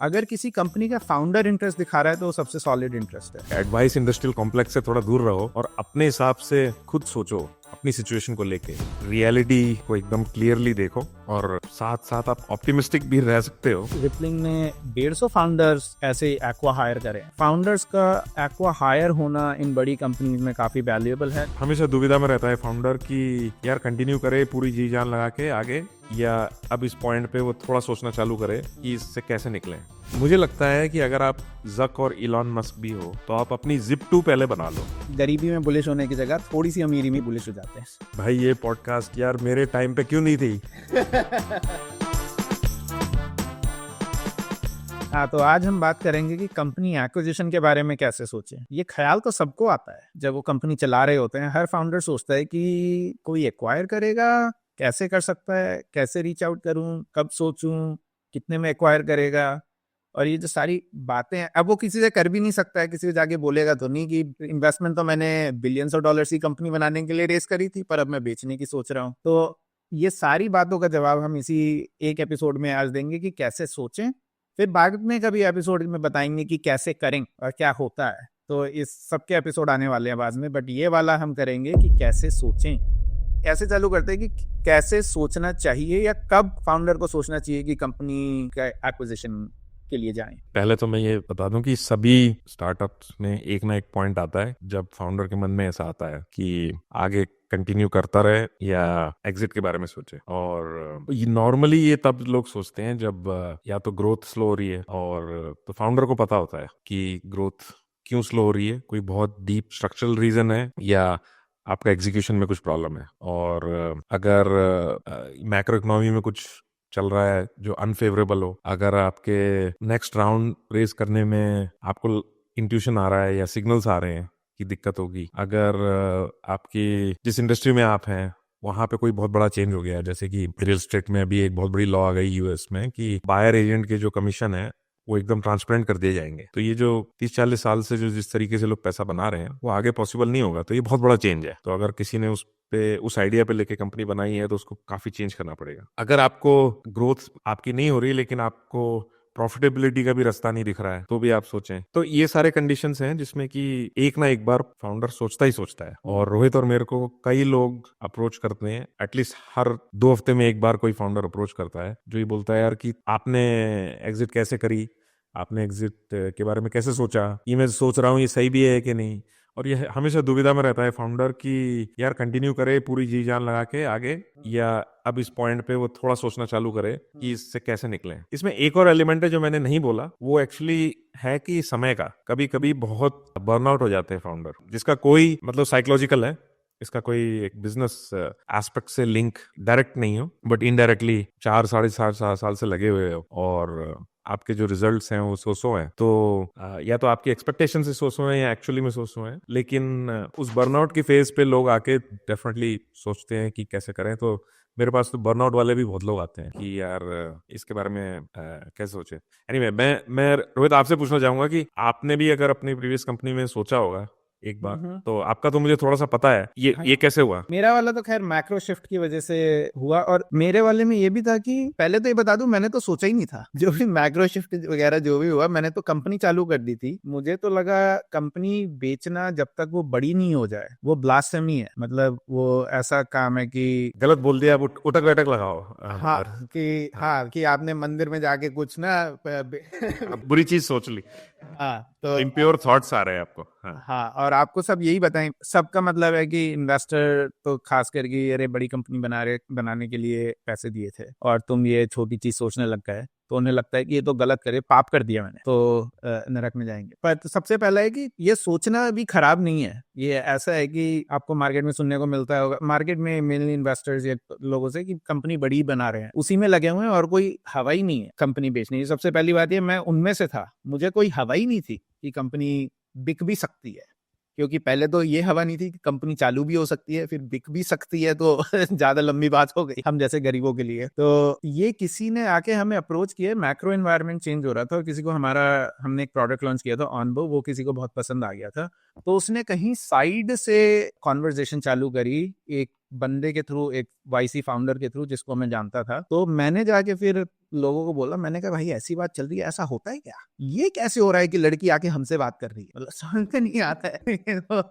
अगर किसी कंपनी का फाउंडर इंटरेस्ट दिखा रहा है तो वो सबसे सॉलिड इंटरेस्ट है। एडवाइस इंडस्ट्रियल कॉम्प्लेक्स से थोड़ा दूर रहो और अपने हिसाब से खुद सोचो अपनी सिचुएशन को लेके, रियलिटी को एकदम क्लियरली देखो और साथ साथ आप ऑप्टिमिस्टिक भी रह सकते हो। रिपलिंग ने 150 फाउंडर्स ऐसे एक्वा हायर करे। फाउंडर्स का एक्वा हायर होना इन बड़ी कंपनीज में काफी वैल्यूएबल है। हमेशा दुविधा में रहता है फाउंडर कि यार कंटिन्यू करे पूरी जी जान लगा के आगे, या अब इस पॉइंट पे वो थोड़ा सोचना चालू करे कि इससे कैसे निकले। मुझे लगता है कि अगर आप जक और इलॉन मस्क भी हो तो आप अपनी Zip2 पहले बना लो। गरीबी में बुलिश होने की जगह थोड़ी सी अमीरी में बुलिश हो जाते हैं। भाई ये पॉडकास्ट यार मेरे टाइम पे क्यों नहीं थी? हाँ, तो आज हम बात करेंगे कि कंपनी एक्विजिशन के बारे में कैसे सोचें। ये ख्याल तो सबको आता है जब वो कंपनी चला रहे होते हैं। हर फाउंडर सोचता है कि कोई एक्वायर करेगा, कैसे कर सकता है, कैसे रीच आउट करूं, कब सोचूं, कितने में एक्वायर करेगा। और ये जो सारी बातें हैं, अब वो किसी से कर भी नहीं सकता है, किसी से जाके बोलेगा तो नहीं कि इन्वेस्टमेंट तो मैंने बिलियंस ऑफ डॉलर्स की कंपनी बनाने के लिए रेस करी थी, पर अब मैं बेचने की सोच रहा हूँ। तो ये सारी बातों का जवाब हम इसी एक एपिसोड में आज देंगे कि कैसे सोचें। फिर बाद में कभी एपिसोड में बताएंगे कि कैसे करें और क्या होता है। तो इस सबके एपिसोड आने वाले हैं बाद में, बट ये वाला हम करेंगे कि कैसे सोचें। ऐसे चालू करते हैं कि कैसे सोचना चाहिए या कब फाउंडर को सोचना चाहिए कि कंपनी का एक्विजिशन के लिए जाएं। पहले तो मैं ये बता दूं कि सभी स्टार्टअप्स में एक ना एक पॉइंट आता है जब फाउंडर के मन में ऐसा आता है कि आगे कंटिन्यू करता रहे या एग्जिट के बारे में सोचे। और नॉर्मली ये तब लोग सोचते हैं जब या तो ग्रोथ स्लो हो रही है, और तो फाउंडर को पता होता है कि ग्रोथ क्यों स्लो हो रही है, कोई बहुत डीप स्ट्रक्चरल रीजन है या आपका एग्जीक्यूशन में कुछ प्रॉब्लम है। और अगर मैक्रो इकोनॉमी में कुछ चल रहा है जो अनफेवरेबल हो, अगर आपके नेक्स्ट राउंड रेस करने में आपको इंट्यूशन आ रहा है या सिग्नल्स आ रहे हैं कि दिक्कत होगी, अगर आपकी जिस इंडस्ट्री में आप हैं वहां पे कोई बहुत बड़ा चेंज हो गया है, जैसे कि रियल एस्टेट में अभी एक बहुत बड़ी लॉ आ गई यूएस में कि बायर एजेंट के जो कमीशन है वो एकदम ट्रांसपेरेंट कर दिए जाएंगे। तो ये जो 30-40 साल से जो जिस तरीके से लोग पैसा बना रहे हैं वो आगे पॉसिबल नहीं होगा। तो ये बहुत बड़ा चेंज है। तो अगर किसी ने उस आइडिया पे लेके कंपनी बनाई है तो उसको काफी चेंज करना पड़ेगा। अगर आपको ग्रोथ आपकी नहीं हो रही लेकिन आपको प्रॉफिटेबिलिटी का भी रास्ता नहीं दिख रहा है तो भी आप सोचें। तो ये सारे कंडीशंस हैं जिसमें कि एक ना एक बार फाउंडर सोचता ही सोचता है। और रोहित और मेरे को कई लोग अप्रोच करते हैं, एटलीस्ट हर 2 हफ्ते में एक बार कोई फाउंडर अप्रोच करता है जो ये बोलता है यार कि आपने एग्जिट कैसे करी, आपने एग्जिट के बारे में कैसे सोचा, ये मैं सोच रहा हूँ ये सही भी है कि नहीं। और ये हमेशा दुविधा में रहता है फाउंडर कि यार कंटिन्यू करे पूरी जी जान लगा के आगे, या अब इस पॉइंट पे वो थोड़ा सोचना चालू करे कि इससे कैसे निकले। इसमें एक और एलिमेंट है जो मैंने नहीं बोला, वो एक्चुअली है कि समय का। कभी कभी बहुत बर्नआउट हो जाते हैं फाउंडर, जिसका कोई मतलब साइकोलॉजिकल है, इसका कोई एक बिजनेस एस्पेक्ट से लिंक डायरेक्ट नहीं हो, बट इनडायरेक्टली 4-4.5 साल से लगे हुए हो और आपके जो रिजल्ट्स हैं वो सो हैं। तो या तो आपकी एक्सपेक्टेशन से सो हैं या एक्चुअली में सो हैं। लेकिन उस बर्नआउट की फेज पे लोग आके डेफिनेटली सोचते हैं कि कैसे करें। तो मेरे पास तो बर्नआउट वाले भी बहुत लोग आते हैं कि यार इसके बारे में कैसे सोचे। एनीवे, मैं रोहित आपसे पूछना चाहूंगा कि आपने भी अगर अपनी प्रीवियस कंपनी में सोचा होगा एक बार, तो आपका तो मुझे थोड़ा सा पता है, ये कैसे हुआ? मेरा वाला तो खैर मैक्रो शिफ्ट की वजह से हुआ। और मेरे वाले में ये भी था कि पहले तो ये बता दूं, मैंने तो सोचा ही नहीं था। जो भी मैक्रो शिफ्ट वगैरह जो भी हुआ, मैंने तो कंपनी चालू कर दी थी। मुझे तो लगा कंपनी बेचना जब तक वो बड़ी नहीं हो जाए वो ब्लास्फेमी है। मतलब वो ऐसा काम है कि गलत बोल दिया, अब उटक बैठक लगाओ। हाँ कि आपने मंदिर में जाके कुछ ना बुरी चीज सोच ली। हाँ, तो इम्प्योर थॉट्स आ रहे हैं आपको। हाँ, और आपको सब यही बताएं। सबका मतलब है कि इन्वेस्टर तो खास करके अरे बड़ी कंपनी बनाने के लिए पैसे दिए थे और तुम ये छोटी चीज सोचने लग गए, तो उन्हें लगता है कि ये तो गलत करे, पाप कर दिया मैंने, तो नरक में जाएंगे। पर तो सबसे पहला है कि ये सोचना भी खराब नहीं है। ये ऐसा है कि आपको मार्केट में सुनने को मिलता होगा, मार्केट में मेनली इन्वेस्टर्स या लोगों से, कि कंपनी बड़ी बना रहे हैं, उसी में लगे हुए हैं और कोई हवा ही नहीं है कंपनी बेचने की। सबसे पहली बात ये, मैं उनमें से था, मुझे कोई हवा ही नहीं थी कि कंपनी बिक भी सकती है। क्योंकि पहले तो ये हवा नहीं थी कि कंपनी चालू भी हो सकती है, फिर बिक भी सकती है, तो ज्यादा लंबी बात हो गई हम जैसे गरीबों के लिए। तो ये किसी ने आके हमें अप्रोच किया, मैक्रो एनवायरनमेंट चेंज हो रहा था और किसी को हमने एक प्रोडक्ट लॉन्च किया था ऑनबो, वो किसी को बहुत पसंद आ गया था। तो उसने कहीं साइड से कॉन्वर्जेशन चालू करी एक बंदे के थ्रू, एक वाईसी फाउंडर के थ्रू जिसको मैं जानता था, तो मैंने जाके फिर लोगों को बोला, मैंने कहा भाई ऐसी बात चल रही है, ऐसा होता है क्या, ये कैसे हो रहा है कि लड़की आके हमसे बात कर रही है, मतलब समझ में नहीं आता है।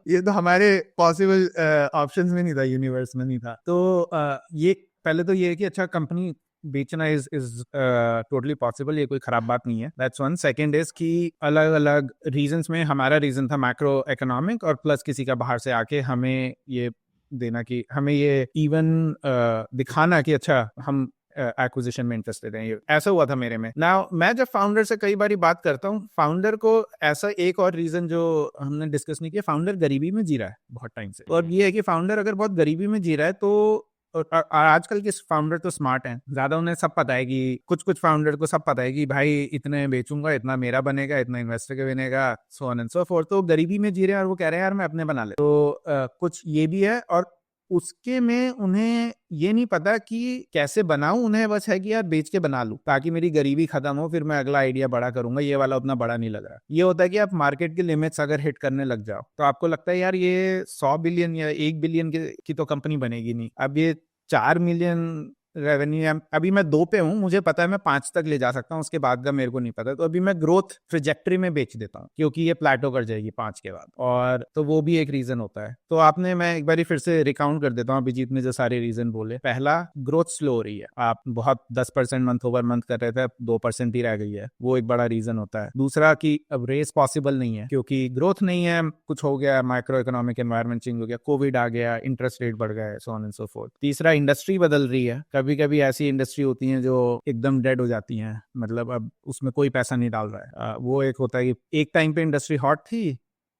ये तो हमारे पॉसिबल ऑप्शंस में नहीं था, यूनिवर्स में नहीं था। तो ये पहले तो ये है कि अच्छा कंपनी बेचना इज टोटली पॉसिबल, ये कोई खराब बात नहीं है, दैट्स वन। सेकंड इज कि अलग अलग रीजंस में हमारा रीजन था मैक्रो इकोनॉमिक, और प्लस किसी का बाहर से आके हमें ये देना कि हमें ये इवन दिखाना कि अच्छा हम एक्विजिशन में इंटरेस्टेड हैं, ये ऐसा हुआ था मेरे में ना। मैं जब फाउंडर से कई बार बात करता हूँ, फाउंडर को ऐसा एक और रीजन जो हमने डिस्कस नहीं किया, फाउंडर गरीबी में जी रहा है बहुत टाइम से, और ये है कि फाउंडर अगर बहुत गरीबी में जी रहा है तो और आजकल के फाउंडर तो स्मार्ट हैं ज्यादा, उन्हें सब पता है कि कुछ फाउंडर को सब पता है कि भाई इतने बेचूंगा, इतना मेरा बनेगा, इतना इन्वेस्टर का बनेगा, सो ऑन एंड सो फोर्थ। तो गरीबी में जी रहे हैं और वो कह रहे हैं यार मैं अपने बना ले। तो कुछ ये भी है, और उसके में उन्हें ये नहीं पता कि कैसे बनाऊं, उन्हें बस है कि यार बेच के बना लूं ताकि मेरी गरीबी खत्म हो, फिर मैं अगला आइडिया बड़ा करूंगा, ये वाला उतना बड़ा नहीं लग रहा। ये होता है कि आप मार्केट के लिमिट्स अगर हिट करने लग जाओ तो आपको लगता है यार ये 100 बिलियन या 1 बिलियन की तो कंपनी बनेगी नहीं, अब ये 4 मिलियन रेवेन्यू, अभी मैं 2 पे हूँ, मुझे पता है मैं 5 तक ले जा सकता हूँ, उसके बाद का मेरे को नहीं पता, तो अभी मैं ग्रोथ ट्रेजेक्टरी में बेच देता हूँ क्योंकि ये प्लेटो कर जाएगी 5 के बाद, और तो वो भी एक रीजन होता है। तो आपने, मैं एक बार फिर से रिकाउंट कर देता हूँ, अभिजीत ने जो सारे रीजन बोले, पहला ग्रोथ स्लो हो रही है, आप बहुत 10% मंथ ओवर मंथ कर रहे थे, 2% ही रह गई है, वो एक बड़ा रीजन होता है। दूसरा कि अब रेस पॉसिबल नहीं है क्योंकि ग्रोथ नहीं है, कुछ हो गया, माइक्रो इकोनॉमिक एनवायरमेंट चेंज हो गया, कोविड आ गया, इंटरेस्ट रेट बढ़ गया, सो ऑन एंड सो फोर्थ। तीसरा इंडस्ट्री बदल रही है, कभी कभी ऐसी इंडस्ट्री होती है जो एकदम डेड हो जाती है, मतलब अब उसमें कोई पैसा नहीं डाल रहा है। वो एक होता है कि एक टाइम पे इंडस्ट्री हॉट थी,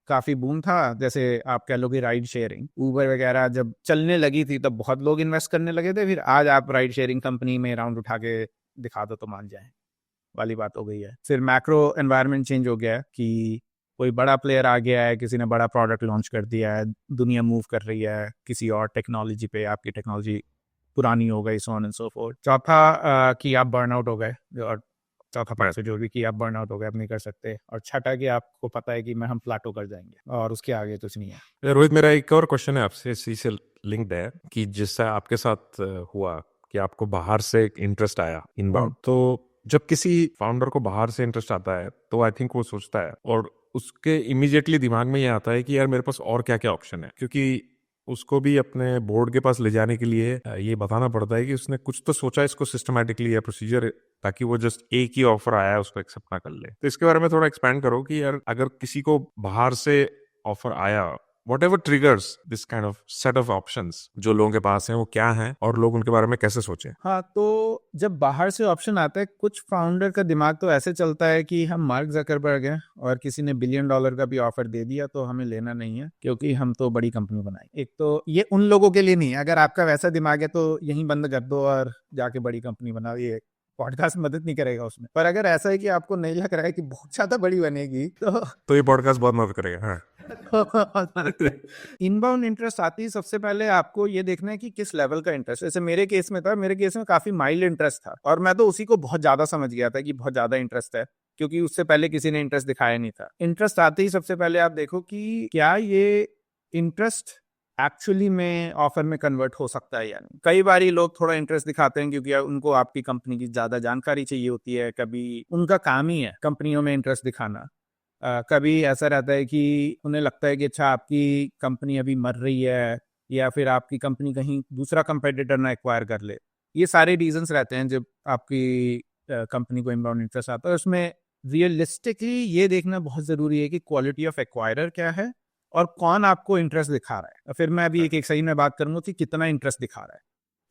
काफी बूम था, जैसे आप कह लो कि राइड शेयरिंग, उबर वगैरह जब चलने लगी थी तब बहुत लोग इन्वेस्ट करने लगे थे, फिर आज आप राइड शेयरिंग कंपनी में राउंड उठा के दिखा दो तो मान जाए वाली बात हो गई है। फिर मैक्रो एनवायरनमेंट चेंज हो गया है कि कोई बड़ा प्लेयर आ गया है, किसी ने बड़ा प्रोडक्ट लॉन्च कर दिया है, दुनिया मूव कर रही है किसी और टेक्नोलॉजी पे, आपकी टेक्नोलॉजी पुरानी हो गई, सो ऑन एंड सो फोर्थ। चौथा कि आप बर्नआउट हो गए, और चौथा पार्ट से जो भी कि आप बर्नआउट हो गए, आप नहीं कर सकते, और छठा कि आपको पता है कि मैं हम प्लाटो कर जाएंगे और उसके आगे कुछ नहीं है। रोहित, मेरा एक और क्वेश्चन है आपसे, इसी से लिंक्ड है कि जिससे आपके साथ हुआ कि आपको बाहर से इंटरेस्ट आया इनबाउंड, तो जब किसी फाउंडर को बाहर से इंटरेस्ट आता है तो आई थिंक वो सोचता है और उसके इमीडिएटली दिमाग में ये आता है कि यार मेरे पास और क्या क्या ऑप्शन है, क्योंकि उसको भी अपने बोर्ड के पास ले जाने के लिए ये बताना पड़ता है कि उसने कुछ तो सोचा इसको सिस्टमैटिकली या प्रोसीजर, ताकि वो जस्ट एक ही ऑफर आया है उसको एक्सेप्ट ना कर ले। तो इसके बारे में थोड़ा एक्सपैंड करो कि यार अगर किसी को बाहर से ऑफर आया, whatever triggers this kind of set of options जो लोगों के पास हैं वो क्या हैं और लोग उनके बारे में कैसे सोचें। हाँ, तो जब बाहर से ऑप्शन आता है, कुछ फाउंडर का दिमाग तो ऐसे चलता है कि हम मार्क जकरबर्ग हैं और किसी ने $1 बिलियन का भी ऑफर दे दिया तो हमें लेना नहीं है क्योंकि हम तो बड़ी कंपनी बनाएंगे। एक तो ये उन लोगों के लिए नहीं है, अगर आपका वैसा दिमाग है तो यहीं बंद कर दो और जाके बड़ी कंपनी बनाओ, ये पॉडकास्ट मदद नहीं करेगा उसमें। पर अगर ऐसा है कि आपको नहीं लग रहा है कि बहुत ज्यादा बड़ी बनेगी तो ये पॉडकास्ट बहुत मदद करेगा। हाँ। इनबाउंड इंटरेस्ट आती है, सबसे पहले आपको ये देखना है कि किस लेवल का इंटरेस्ट। जैसे मेरे केस में था, मेरे केस में काफी माइल्ड इंटरेस्ट था और मैं तो उसी को बहुत ज्यादा समझ गया था कि बहुत ज्यादा इंटरेस्ट है, क्योंकि उससे पहले किसी ने इंटरेस्ट दिखाया नहीं था। इंटरेस्ट आते ही सबसे पहले आप देखो कि क्या ये इंटरेस्ट एक्चुअली में ऑफर में कन्वर्ट हो सकता है या नहीं। कई बार लोग थोड़ा इंटरेस्ट दिखाते हैं क्योंकि उनको आपकी कंपनी की ज्यादा जानकारी चाहिए होती है, कभी उनका काम ही है कंपनियों में इंटरेस्ट दिखाना। कभी ऐसा रहता है कि उन्हें लगता है कि अच्छा आपकी कंपनी अभी मर रही है, या फिर आपकी कंपनी कहीं दूसरा कंपेटिटर ना एक्वायर कर ले। ये सारे रीजंस रहते हैं जब आपकी कंपनी को इनबाउंड इंटरेस्ट आता है। उसमें रियलिस्टिकली ये देखना बहुत ज़रूरी है कि क्वालिटी ऑफ एक्वायरर क्या है और कौन आपको इंटरेस्ट दिखा रहा है। फिर मैं अभी एक सही में बात करूंगा कि कितना इंटरेस्ट दिखा रहा है।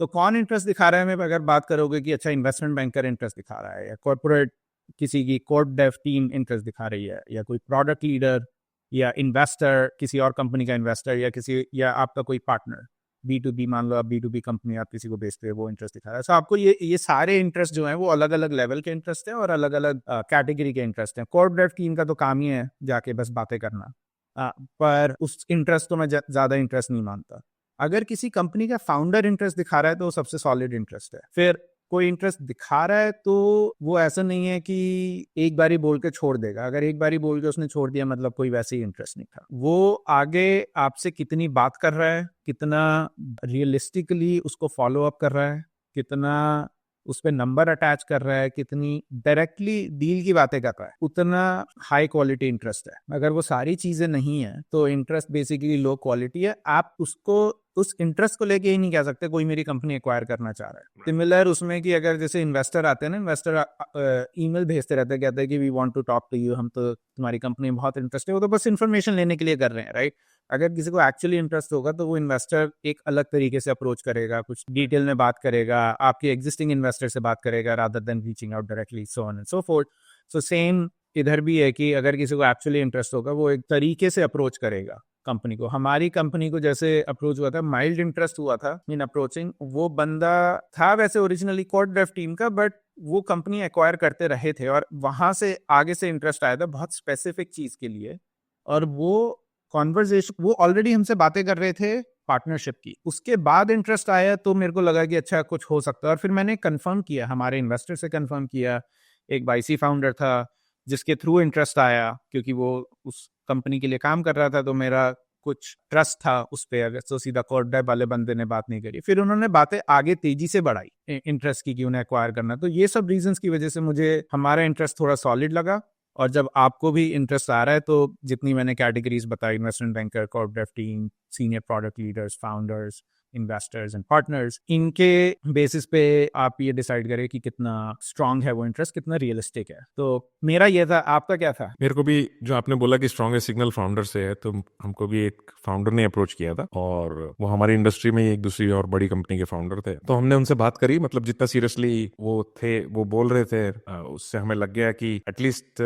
तो कौन इंटरेस्ट दिखा रहा है में अगर बात करोगे कि अच्छा इन्वेस्टमेंट बैंकर इंटरेस्ट दिखा रहा है, या कॉर्पोरेट किसी की कोड डेव टीम इंटरेस्ट दिखा रही है, या कोई प्रोडक्ट लीडर या इन्वेस्टर, किसी और कंपनी का इन्वेस्टर, या किसी, या आपका कोई पार्टनर B2B, मान लो आप B2B कंपनी आप किसी को बेचते हैं, वो इंटरेस्ट दिखा रहा है। सो आपको ये सारे इंटरेस्ट जो हैं वो अलग अलग लेवल के इंटरेस्ट हैं और अलग अलग कैटेगरी के इंटरेस्ट हैं। कॉर्पोरेट टीम का तो काम ही है जाके बस बातें करना, पर उस इंटरेस्ट तो मैं ज़्यादा इंटरेस्ट नहीं मानता। अगर किसी कंपनी का फाउंडर इंटरेस्ट दिखा रहा है तो वो सबसे सॉलिड इंटरेस्ट है। फिर कोई इंटरेस्ट दिखा रहा है तो वो ऐसा नहीं है कि एक बारी बोल के छोड़ देगा। अगर एक बारी बोल के उसने छोड़ दिया मतलब कोई वैसे ही इंटरेस्ट नहीं था। वो आगे आपसे कितनी बात कर रहा है, कितना रियलिस्टिकली उसको फॉलो अप कर रहा है, कितना उस पे नंबर अटैच कर रहा है, कितनी डायरेक्टली डील की बातें कर रहा है, उतना हाई क्वालिटी इंटरेस्ट है। अगर वो सारी चीजें नहीं है तो इंटरेस्ट बेसिकली लो क्वालिटी है। आप उसको उस इंटरेस्ट को लेके ही नहीं कह सकते कोई मेरी कंपनी एक्वायर करना चाह रहा है। सिमिलर उसमें कि अगर जैसे इन्वेस्टर आते हैं ना, इन्वेस्टर ईमेल भेजते रहते हैं, कहते हैं कि we want to talk to you, हम तो तुम्हारी कंपनी में बहुत इंटरेस्ट है, वो तो बस इन्फॉर्मेशन लेने के लिए कर रहे हैं, राइट। अगर किसी को एक्चुअली इंटरेस्ट होगा तो वो इन्वेस्टर एक अलग तरीके से अप्रोच करेगा, कुछ डिटेल में बात करेगा, आपके एग्जिस्टिंग इन्वेस्टर से बात करेगा rather than reaching out directly, so on and so forth. So same इधर भी है कि अगर किसी को एक्चुअली इंटरेस्ट होगा वो एक तरीके से अप्रोच करेगा कंपनी को। हमारी कंपनी को जैसे अप्रोच हुआ था, माइल्ड इंटरेस्ट हुआ था इन अप्रोचिंग। वो बंदा था वैसे ओरिजिनली कोड डेव टीम का, बट वो कंपनी एक्वायर करते रहे थे और वहां से आगे से इंटरेस्ट आया था बहुत स्पेसिफिक चीज के लिए। और वो कॉन्वर्जेशन, वो ऑलरेडी हमसे बातें कर रहे थे पार्टनरशिप की, उसके बाद इंटरेस्ट आया तो मेरे को लगा कि अच्छा कुछ हो सकता है। और फिर मैंने कंफर्म किया, हमारे इन्वेस्टर से कंफर्म किया, एक वाईसी फाउंडर था जिसके थ्रू इंटरेस्ट आया क्योंकि वो उस कंपनी के लिए काम कर रहा था, तो मेरा कुछ ट्रस्ट था उस पर। अगर तो सीधा कोर्डेब वाले बंदे ने बात नहीं करी, फिर उन्होंने बातें आगे तेजी से बढ़ाई इंटरेस्ट की कि उन्हें एक्वायर करना। तो ये सब रीजंस की वजह से मुझे हमारा इंटरेस्ट थोड़ा सॉलिड लगा। और जब आपको भी इंटरेस्ट आ रहा है तो जितनी मैंने कैटेगरीज बताई, investment banker, corporate team, senior product leaders, founders, investors and partners, इनके बेसिस पे आप ये डिसाइड करें कि कितना स्ट्रांग है वो इंटरेस्ट, कितना रियलिस्टिक है। तो मेरा ये था, आपका क्या था? मेरे को भी जो आपने बोला कि स्ट्रॉन्गेस्ट सिग्नल फाउंडर से है, तो हमको भी एक फाउंडर ने अप्रोच किया था और वो हमारी इंडस्ट्री में एक दूसरी और बड़ी कंपनी के फाउंडर थे। तो हमने उनसे बात करी, मतलब जितना सीरियसली वो थे, वो बोल रहे थे, उससे हमें लग गया कि एटलीस्ट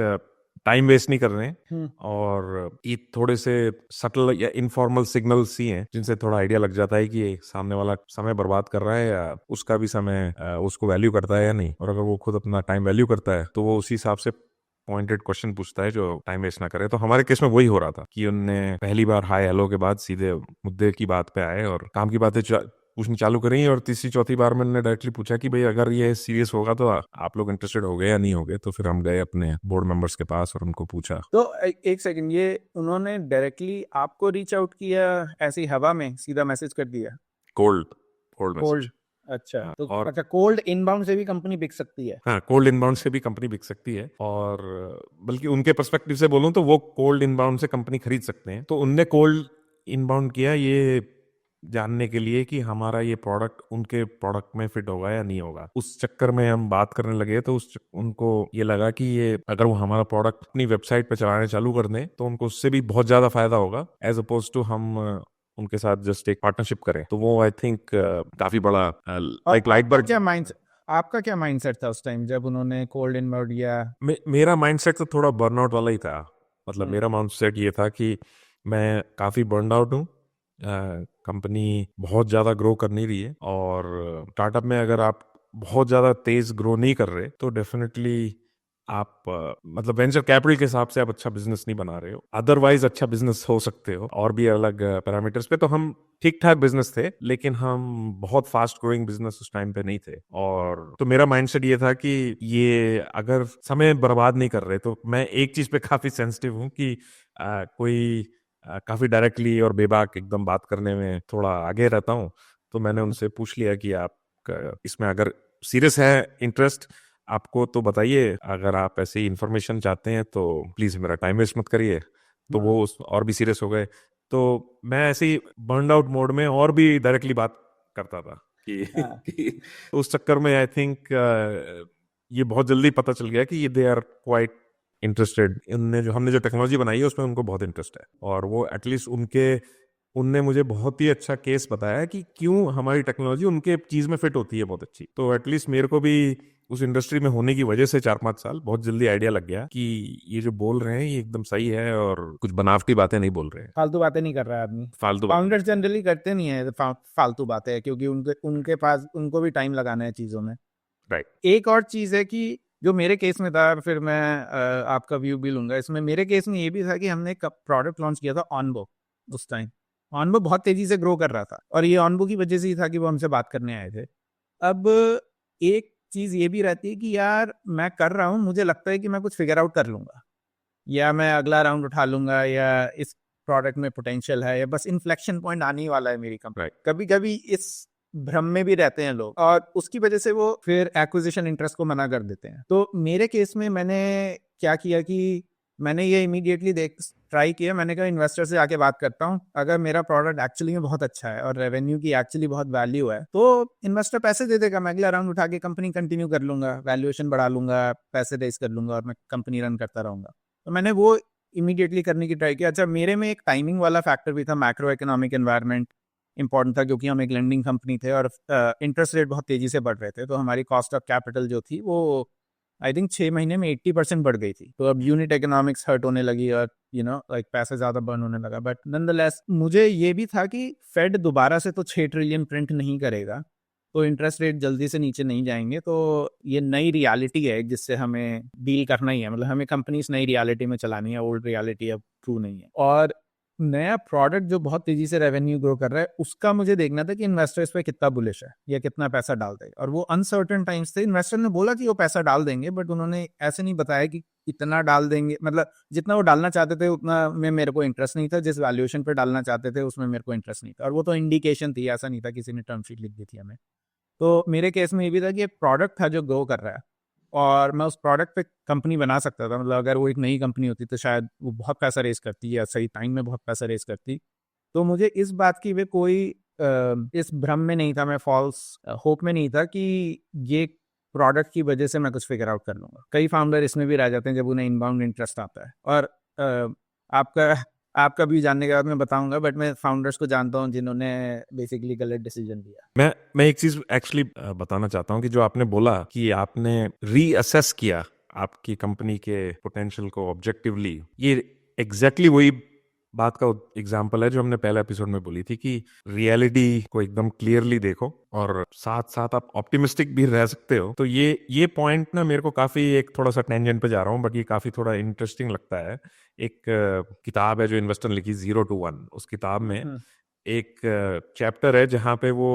टाइम वेस्ट नहीं कर रहे हैं और ये थोड़े से सटल या इनफॉर्मल सिग्नल्स ही हैं जिनसे थोड़ा आइडिया लग जाता है कि सामने वाला समय बर्बाद कर रहा है या उसका भी समय उसको वैल्यू करता है या नहीं। और अगर वो खुद अपना टाइम वैल्यू करता है तो वो उसी हिसाब से पॉइंटेड क्वेश्चन पूछता है जो टाइम वेस्ट ना करे। तो हमारे केस में वही हो रहा था कि उनने पहली बार हाय हेलो के बाद सीधे मुद्दे की बात पे आए और काम की बातें पूछनी चालू करी। और तीसरी चौथी बार मैंने डायरेक्टली पूछा कि भाई अगर ये सीरियस होगा तो आप लोग इंटरेस्टेड हो गए या नहीं हो गए। तो फिर हम गए अपने बोर्ड मेंबर्स के पास और उनको पूछा। तो एक सेकंड, ये उन्होंने डायरेक्टली आपको रीच आउट किया, ऐसी हवा में सीधा मैसेज कर दिया? Cold cold, message. अच्छा। हाँ, तो और अच्छा, कोल्ड इनबाउंड से भी कंपनी बिक सकती है? हाँ, कोल्ड इनबाउंड से भी कंपनी बिक सकती है। और बल्कि उनके पर्सपेक्टिव से बोलूं तो वो कोल्ड इनबाउंड से कंपनी खरीद सकते हैं। तो उनने कोल्ड इनबाउंड किया ये जानने के लिए कि हमारा ये प्रोडक्ट उनके प्रोडक्ट में फिट होगा या नहीं होगा। उस चक्कर में हम बात करने लगे तो उनको ये लगा कि ये अगर वो हमारा प्रोडक्ट अपनी वेबसाइट पे चलाने चालू कर दें तो उनको उससे भी बहुत ज्यादा फायदा होगा एज अपोज टू हम उनके साथ जस्ट एक पार्टनरशिप करें। तो वो आई थिंक काफी बड़ा लाइक लाइटबर्ग। आपका क्या माइंडसेट था उस टाइम जब उन्होंने कोल्ड इनबाउंड दिया? मेरा माइंडसेट तो थोड़ा बर्नआउट वाला ही था। मतलब मेरा माइंडसेट ये था कि मैं काफ़ी बर्न आउट हूँ, कंपनी बहुत ज़्यादा ग्रो कर नहीं रही है और स्टार्टअप में अगर आप बहुत ज़्यादा तेज ग्रो नहीं कर रहे तो डेफिनेटली आप मतलब वेंचर कैपिटल के हिसाब से आप अच्छा बिजनेस नहीं बना रहे हो। अदरवाइज अच्छा बिजनेस हो सकते हो और भी अलग पैरामीटर्स पे। तो हम ठीक ठाक बिजनेस थे लेकिन हम बहुत फास्ट ग्रोइंग बिजनेस उस टाइम पे नहीं थे। और तो मेरा माइंडसेट ये था कि ये अगर समय बर्बाद नहीं कर रहे तो मैं एक चीज पे काफी सेंसिटिव हूँ कि कोई काफी डायरेक्टली और बेबाक एकदम बात करने में थोड़ा आगे रहता हूँ। तो मैंने उनसे पूछ लिया कि आप इसमें अगर सीरियस है इंटरेस्ट आपको तो बताइए, अगर आप ऐसी इन्फॉर्मेशन चाहते हैं तो प्लीज मेरा टाइम वेस्ट मत करिए। तो वो और भी सीरियस हो गए। तो मैं ऐसे ही बर्न आउट मोड में और भी डायरेक्टली बात करता था कि तो उस चक्कर में आई थिंक ये बहुत जल्दी पता चल गया कि ये दे आर क्वाइट इंटरेस्टेड। हमने जो टेक्नोलॉजी बनाई है उसमें उनको बहुत इंटरेस्ट है और वो एटलीस्ट उनने मुझे बहुत ही अच्छा केस बताया कि क्यों हमारी टेक्नोलॉजी उनके चीज में फिट होती है बहुत अच्छी। तो एटलीस्ट मेरे को भी उस इंडस्ट्री में होने की वजह से 4-5 साल बहुत जल्दी आइडिया लग गया कि ये जो बोल रहे हैं ये एकदम सही है और कुछ बनावटी बातें नहीं बोल रहे हैं। फालतू बातें नहीं कर रहा है आदमी। फालतू फाउंडर्स जनरली करते नहीं है फालतू बातें, क्योंकि उनके पास उनको भी टाइम लगाना है चीजों में। राइट। एक और चीज है कि जो मेरे केस में था, फिर मैं आपका व्यू भी लूंगा इसमें। मेरे केस में ये भी था कि हमने एक प्रोडक्ट लॉन्च किया था ऑनबो। उस टाइम ऑनबो बहुत तेजी से ग्रो कर रहा था और ये ऑनबो की वजह से ही था कि वो हमसे बात करने आए थे। अब एक चीज़ ये भी रहती है कि यार मैं कर रहा हूँ, मुझे लगता है कि मैं कुछ फिगर आउट कर लूँगा, या मैं अगला राउंड उठा लूँगा, या इस प्रोडक्ट में पोटेंशियल है, या बस इन्फ्लेक्शन पॉइंट आने ही वाला है मेरी कंपनी। राइट। कभी-कभी इस भ्रम में भी रहते हैं लोग, और उसकी वजह से वो फिर एक्विजिशन इंटरेस्ट को मना कर देते हैं। तो मेरे केस में मैंने क्या किया कि मैंने ये इमीडिएटली ट्राई किया। मैंने कहा इन्वेस्टर से आके बात करता हूँ, अगर मेरा प्रोडक्ट एक्चुअली में बहुत अच्छा है और रेवेन्यू की एक्चुअली बहुत वैल्यू है, तो इन्वेस्टर पैसे दे देगा, मैं अगला राउंड उठा के कंपनी कंटिन्यू कर लूंगा, वैल्यूएशन बढ़ा लूंगा, पैसे रेज कर लूंगा, और मैं कंपनी रन करता रहूंगा। तो मैंने वो इमीडिएटली करने की ट्राई किया। अच्छा, मेरे में एक टाइमिंग वाला फैक्टर भी था, मैक्रो इकोनॉमिक एनवायरनमेंट इंपॉर्टेंट था, क्योंकि हम एक लेंडिंग कंपनी थे और इंटरेस्ट रेट बहुत तेजी से बढ़ रहे थे, तो हमारी कॉस्ट ऑफ कैपिटल जो थी वो आई थिंक 6 महीने में 80% बढ़ गई थी। तो अब यूनिट इकोनॉमिक्स हर्ट होने लगी, और लाइक पैसे ज़्यादा बर्न होने लगा। बट नॉनदलेस मुझे ये भी था कि फेड दोबारा से तो 6 ट्रिलियन प्रिंट नहीं करेगा, तो इंटरेस्ट रेट जल्दी से नीचे नहीं जाएंगे। तो ये नई रियलिटी है जिससे हमें डील करना ही है, मतलब हमें कंपनीज नई रियलिटी में चलानी है, ओल्ड रियलिटी अब ट्रू नहीं है। और नया प्रोडक्ट जो बहुत तेजी से रेवेन्यू ग्रो कर रहा है, उसका मुझे देखना था कि इन्वेस्टर इस पे कितना बुलिश है या कितना पैसा डाल देगा। और वो अनसर्टेन टाइम्स थे, इन्वेस्टर ने बोला कि वो पैसा डाल देंगे, बट उन्होंने ऐसे नहीं बताया कि इतना डाल देंगे, मतलब जितना वो डालना चाहते थे उतना में मेरे को इंटरेस्ट नहीं था, जिस वैल्यूएशन पे डालना चाहते थे उसमें मेरे को इंटरेस्ट नहीं था। और वो तो इंडिकेशन थी, ऐसा नहीं था किसी ने टर्म शीट लिख दी थी हमें। तो मेरे केस में ये भी था कि एक प्रोडक्ट था जो ग्रो कर रहा है, और मैं उस प्रोडक्ट पे कंपनी बना सकता था। मतलब अगर वो एक नई कंपनी होती तो शायद वो बहुत पैसा रेस करती, या सही टाइम में बहुत पैसा रेस करती। तो मुझे इस बात की भी कोई इस भ्रम में नहीं था, मैं फॉल्स होप में नहीं था कि ये प्रोडक्ट की वजह से मैं कुछ फिगर आउट कर लूंगा। कई फाउंडर इसमें भी रह जाते हैं जब उन्हें इनबाउंड इंटरेस्ट आता है। और आपका आपका भी जानने के बाद मैं बताऊंगा, बट मैं फाउंडर्स को जानता हूँ जिन्होंने बेसिकली गलत डिसीजन लिया। मैं एक चीज एक्चुअली बताना चाहता हूँ कि जो आपने बोला कि आपने रीअसेस किया आपकी कंपनी के पोटेंशियल को ऑब्जेक्टिवली, ये एग्जैक्टली वही बात का एग्जाम्पल है जो हमने पहले एपिसोड में बोली थी कि रियलिटी को एकदम क्लियरली देखो और साथ साथ आप ऑप्टिमिस्टिक भी रह सकते हो। तो ये पॉइंट ना मेरे को काफी, एक थोड़ा सा टेंजेंट पे जा रहा हूँ बट ये काफी थोड़ा इंटरेस्टिंग लगता है। एक किताब है जो इन्वेस्टर ने लिखी, 0 to 1। उस किताब में एक चैप्टर है जहां पे वो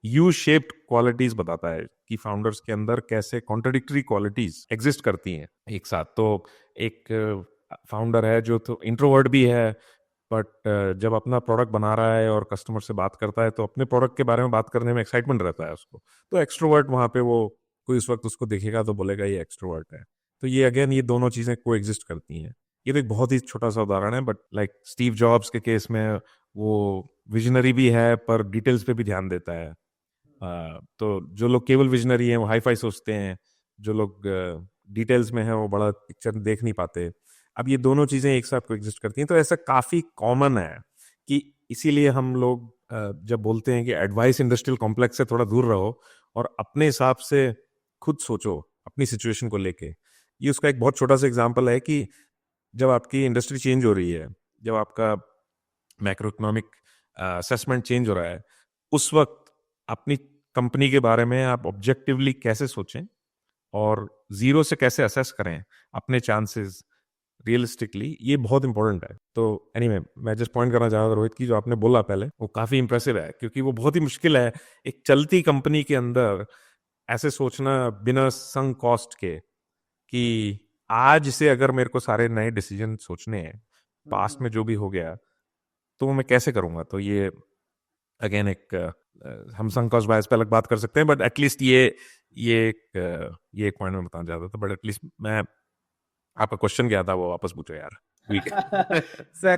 यू शेप्ड क्वालिटीज बताता है कि फाउंडर्स के अंदर कैसे कॉन्ट्रडिक्टरी क्वालिटीज एग्जिस्ट करती हैं एक साथ। तो एक फाउंडर है जो तो इंट्रोवर्ट भी है, बट जब अपना प्रोडक्ट बना रहा है और कस्टमर से बात करता है तो अपने प्रोडक्ट के बारे में बात करने में एक्साइटमेंट रहता है उसको। तो एक्सट्रोवर्ट वहां पे वो कोई उस वक्त उसको देखेगा तो बोलेगा ये एक्सट्रोवर्ट है। तो ये अगेन ये दोनों चीजें को एग्जिस्ट करती हैं। ये तो एक बहुत ही छोटा सा उदाहरण है, बट लाइक स्टीव जॉब्स के केस में वो विजनरी भी है पर डिटेल्स पे भी ध्यान देता है। तो जो लोग केवल विजनरी हैं वो हाई फाई सोचते हैं, जो लोग डिटेल्स में हैं वो बड़ा पिक्चर देख नहीं पाते। अब ये दोनों चीजें एक साथ को एग्जिस्ट करती हैं, तो ऐसा काफी कॉमन है कि इसीलिए हम लोग जब बोलते हैं कि एडवाइस इंडस्ट्रियल कॉम्प्लेक्स से थोड़ा दूर रहो और अपने हिसाब से खुद सोचो अपनी सिचुएशन को लेके। ये उसका एक बहुत छोटा सा एग्जाम्पल है कि जब आपकी इंडस्ट्री चेंज हो रही है, जब आपका मैक्रो इकोनॉमिक असेसमेंट चेंज हो रहा है, उस वक्त अपनी कंपनी के बारे में आप ऑब्जेक्टिवली कैसे सोचें और जीरो से कैसे असेस करें अपने चांसेस रियलिस्टिकली, ये बहुत इंपॉर्टेंट है। तो एनीवे मैं जस्ट पॉइंट करना चाह रहा था रोहित की जो आपने बोला पहले वो काफी इंप्रेसिव है, क्योंकि वो बहुत ही मुश्किल है एक चलती कंपनी के अंदर ऐसे सोचना बिना संक कॉस्ट के कि आज से अगर मेरे को सारे नए डिसीजन सोचने हैं पास्ट में जो भी हो गया तो मैं कैसे करूंगा। तो ये अगेन एक हम संक कॉस्ट बायस पे अलग बात कर सकते हैं, बट एटलीस्ट ये एक पॉइंट में बताना चाहता था। बट एटलीस्ट मैं आपका क्वेश्चन क्या था वो वापस पूछो यार।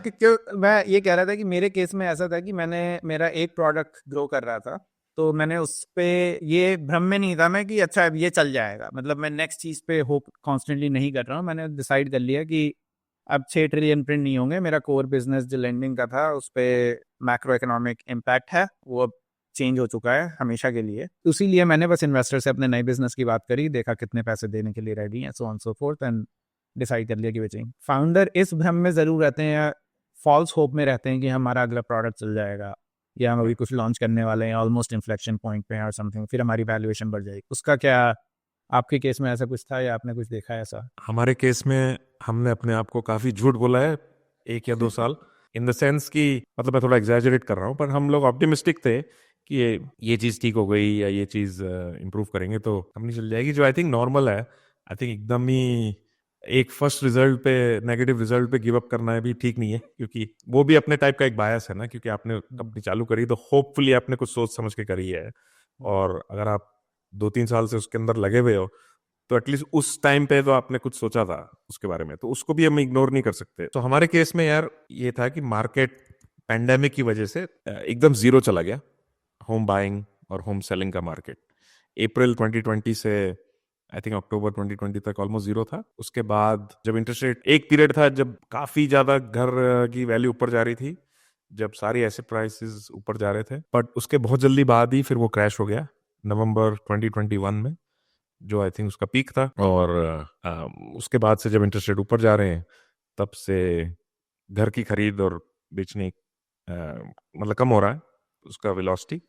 क्यों मैं ये कह रहा था कि मेरे केस में ऐसा था कि मेरा एक प्रोडक्ट ग्रो कर रहा था, तो मैंने उस पे ये भ्रम में नहीं था मैं कि अच्छा अब ये चल जाएगा, मतलब मैं नेक्स्ट चीज पे होप कॉन्स्टेंटली नहीं कर रहा हूँ। मैंने डिसाइड कर लिया कि अब 6 ट्रिलियन प्रिंट नहीं होंगे। मेरा कोर बिजनेस जो लेंडिंग का था उस पे मैक्रो इकोनॉमिक इम्पैक्ट है, वो अब चेंज हो चुका है हमेशा के लिए। इसीलिए मैंने बस इन्वेस्टर से अपने नए बिजनेस की बात करी, देखा कितने पैसे देने के लिए रेडी हैं, so on so fourth, and decide कर लिया कि बेचेंगे। फाउंडर इस भ्रम में जरूर रहते हैं या फॉल्स होप में रहते हैं कि हमारा अगला प्रोडक्ट चल जाएगा, या हम अभी कुछ लॉन्च करने वाले हैं, ऑलमोस्ट इन्फ्लेक्शन पॉइंट पे हैं और समथिंग, फिर हमारी वैल्यूएशन बढ़ जाएगी। उसका क्या आपके केस में ऐसा कुछ था या आपने कुछ देखा है ऐसा? हमारे केस में हमने अपने आप को काफी झूठ बोला है 1 या 2 साल, इन द सेंस कि मतलब मैं थोड़ा एग्जैजरेट कर रहा हूँ, पर हम लोग ऑप्टिमिस्टिक थे कि ये चीज़ ठीक हो गई या ये चीज़ इम्प्रूव करेंगे तो कंपनी चल जाएगी, जो आई थिंक नॉर्मल है। आई थिंक एकदम ही एक फर्स्ट रिजल्ट पे, नेगेटिव रिजल्ट पे गिव अप करना भी ठीक नहीं है, क्योंकि वो भी अपने टाइप का एक बायस है ना, क्योंकि आपने कंपनी चालू करी तो होपफुली आपने कुछ सोच समझ के करी है, और अगर आप 2-3 साल से उसके अंदर लगे हुए हो तो एटलीस्ट उस टाइम पे तो आपने कुछ सोचा था उसके बारे में, तो उसको भी हम इग्नोर नहीं कर सकते। तो हमारे केस में यार ये था कि मार्केट पैंडेमिक की वजह से एकदम जीरो चला गया, होम बाइंग और होम सेलिंग का मार्केट। अप्रैल 2020 से आई थिंक अक्टूबर 2020 तक ऑलमोस्ट जीरो था। उसके बाद जब इंटरेस्ट रेट, एक पीरियड था जब काफी ज्यादा घर की वैल्यू ऊपर जा रही थी, जब सारी एसेट प्राइसेस ऊपर जा रहे थे, बट उसके बहुत जल्दी बाद ही फिर वो क्रैश हो गया नवंबर 2021 में, जो आई थिंक उसका पीक था। और उसके बाद से जब इंटरेस्ट रेट ऊपर जा रहे हैं, तब से घर की खरीद और बेचने मतलब कम हो रहा है उसका वेलोसिटी,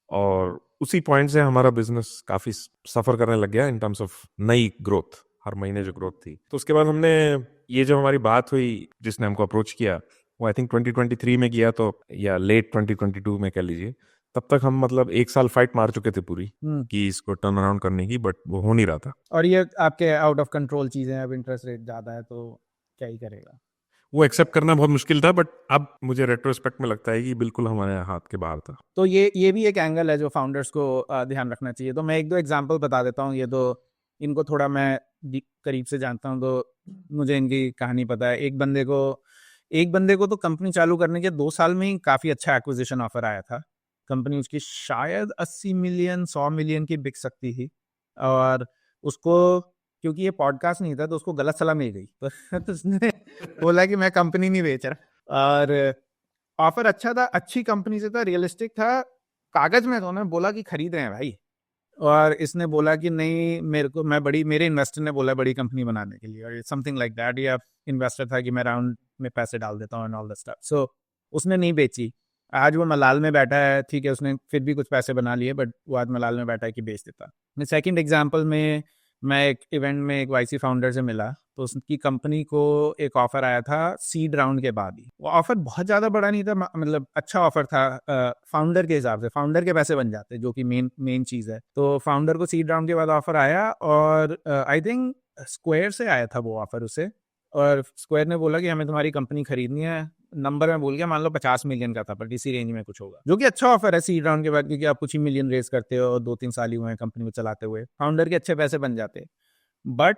और उसी पॉइंट से हमारा बिजनेस काफी सफर करने लग गया इन टर्म्स ऑफ नई ग्रोथ, हर महीने जो ग्रोथ थी। तो उसके बाद हमने, ये जो हमारी बात हुई, जिसने हमको अप्रोच किया, वो आई थिंक 2023 में किया, तो या लेट 2022 में कह लीजिए। तब तक हम मतलब 1 साल फाइट मार चुके थे पूरी कि इसको टर्न अराउंड करने की, बट वो हो नहीं रहा था। और ये आपके आउट ऑफ कंट्रोल चीजें, अब इंटरेस्ट रेट ज्यादा है तो क्या ही करेगा। वो एक्सेप्ट करना बहुत मुश्किल था, बट अब मुझे रेट्रोस्पेक्ट में लगता है कि बिल्कुल हमारे हाथ के बाहर था। तो ये भी एक एंगल है जो फाउंडर्स को ध्यान रखना चाहिए। तो मैं एक दो एग्जांपल बता देता हूँ। ये तो इनको थोड़ा मैं करीब से जानता हूँ, तो मुझे इनकी कहानी पता है। एक बंदे को तो कंपनी चालू करने के 2 साल में ही काफी अच्छा एक्विजिशन ऑफर आया था। कंपनी उसकी शायद 80 मिलियन 100 मिलियन की बिक सकती थी, और उसको, क्योंकि ये पॉडकास्ट नहीं था, तो उसको गलत सलाह मिल गई। तो उसने बोला कि मैं कंपनी नहीं बेच रहा, और ऑफर अच्छा था, अच्छी कंपनी से था, रियलिस्टिक था, कागज में तो उन्होंने बोला कि खरीद रहे हैं भाई। और इसने बोला कि नहीं, मेरे इन्वेस्टर ने बोला बड़ी कंपनी बनाने के लिए, और समथिंग लाइक दैट, या इन्वेस्टर था कि मैं राउंड में पैसे डाल देता हूँ एंड ऑल द स्टफ। सो उसने नहीं बेची। आज वो मलाल में बैठा है, ठीक है, उसने फिर भी कुछ पैसे बना लिए, बट वो आज मलाल में बैठा है कि बेच देता। मैं सेकंड एग्जांपल में, मैं एक इवेंट में एक वाईसी फाउंडर से मिला, तो उसकी कंपनी को एक ऑफर आया था सीड राउंड के बाद ही। वो ऑफर बहुत ज़्यादा बड़ा नहीं था, मतलब अच्छा ऑफर था फाउंडर के हिसाब से, फाउंडर के पैसे बन जाते, जो कि मेन मेन चीज़ है। तो फाउंडर को सीड राउंड के बाद ऑफर आया, और आई थिंक स्क्वायर से आया था वो ऑफर उसे। और स्क्वायर ने बोला कि हमें तुम्हारी कंपनी खरीदनी है। नंबर में भूल गया, मान लो 50 मिलियन का था, बट इसी रेंज में कुछ होगा, जो कि अच्छा ऑफर है सीड राउंड के बाद, क्योंकि आप कुछ ही मिलियन रेज करते हो और 2-3 साल ही हुए हैं कंपनी को चलाते हुए, फाउंडर के अच्छे पैसे बन जाते। बट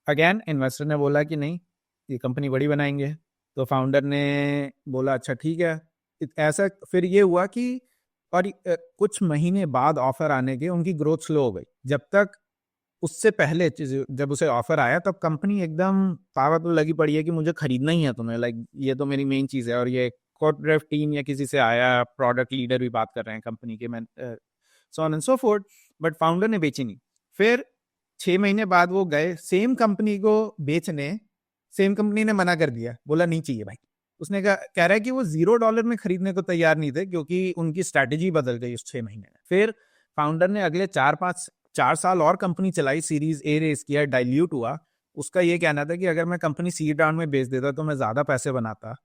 अगेन इन्वेस्टर ने बोला कि नहीं, ये कंपनी बड़ी बनाएंगे। तो फाउंडर ने बोला अच्छा ठीक है। ऐसा फिर ये हुआ कि, और कुछ महीने बाद ऑफर आने के उनकी ग्रोथ स्लो हो गई। जब तक उससे पहले जब उसे ऑफर आया, तब कंपनी एकदम पावर तो लगी पड़ी है कि मुझे खरीदना ही है तुम्हें, लाइक ये तो मेरी मेन चीज़ है। और ये कॉर्पोरेट टीम या किसी से आया, प्रोडक्ट लीडर भी बात कर रहे हैं कंपनी के, मैं सो on and so fourth. But founder ने बेची नहीं। फिर 6 महीने बाद वो गए सेम कंपनी को बेचने, सेम कंपनी ने मना कर दिया, बोला नहीं चाहिए भाई। उसने कह रहा है कि वो $0 में खरीदने को तैयार नहीं थे, क्योंकि उनकी स्ट्रैटेजी बदल गई उस 6 महीने में। फिर फाउंडर ने अगले 4 साल और कंपनी चलाई, सीरीज ए रेस किया, डाइल्यूट हुआ। उसका ये कहना था कि अगर मैं कंपनी सीड राउंड में बेच देता तो मैं ज़्यादा पैसे बनाता,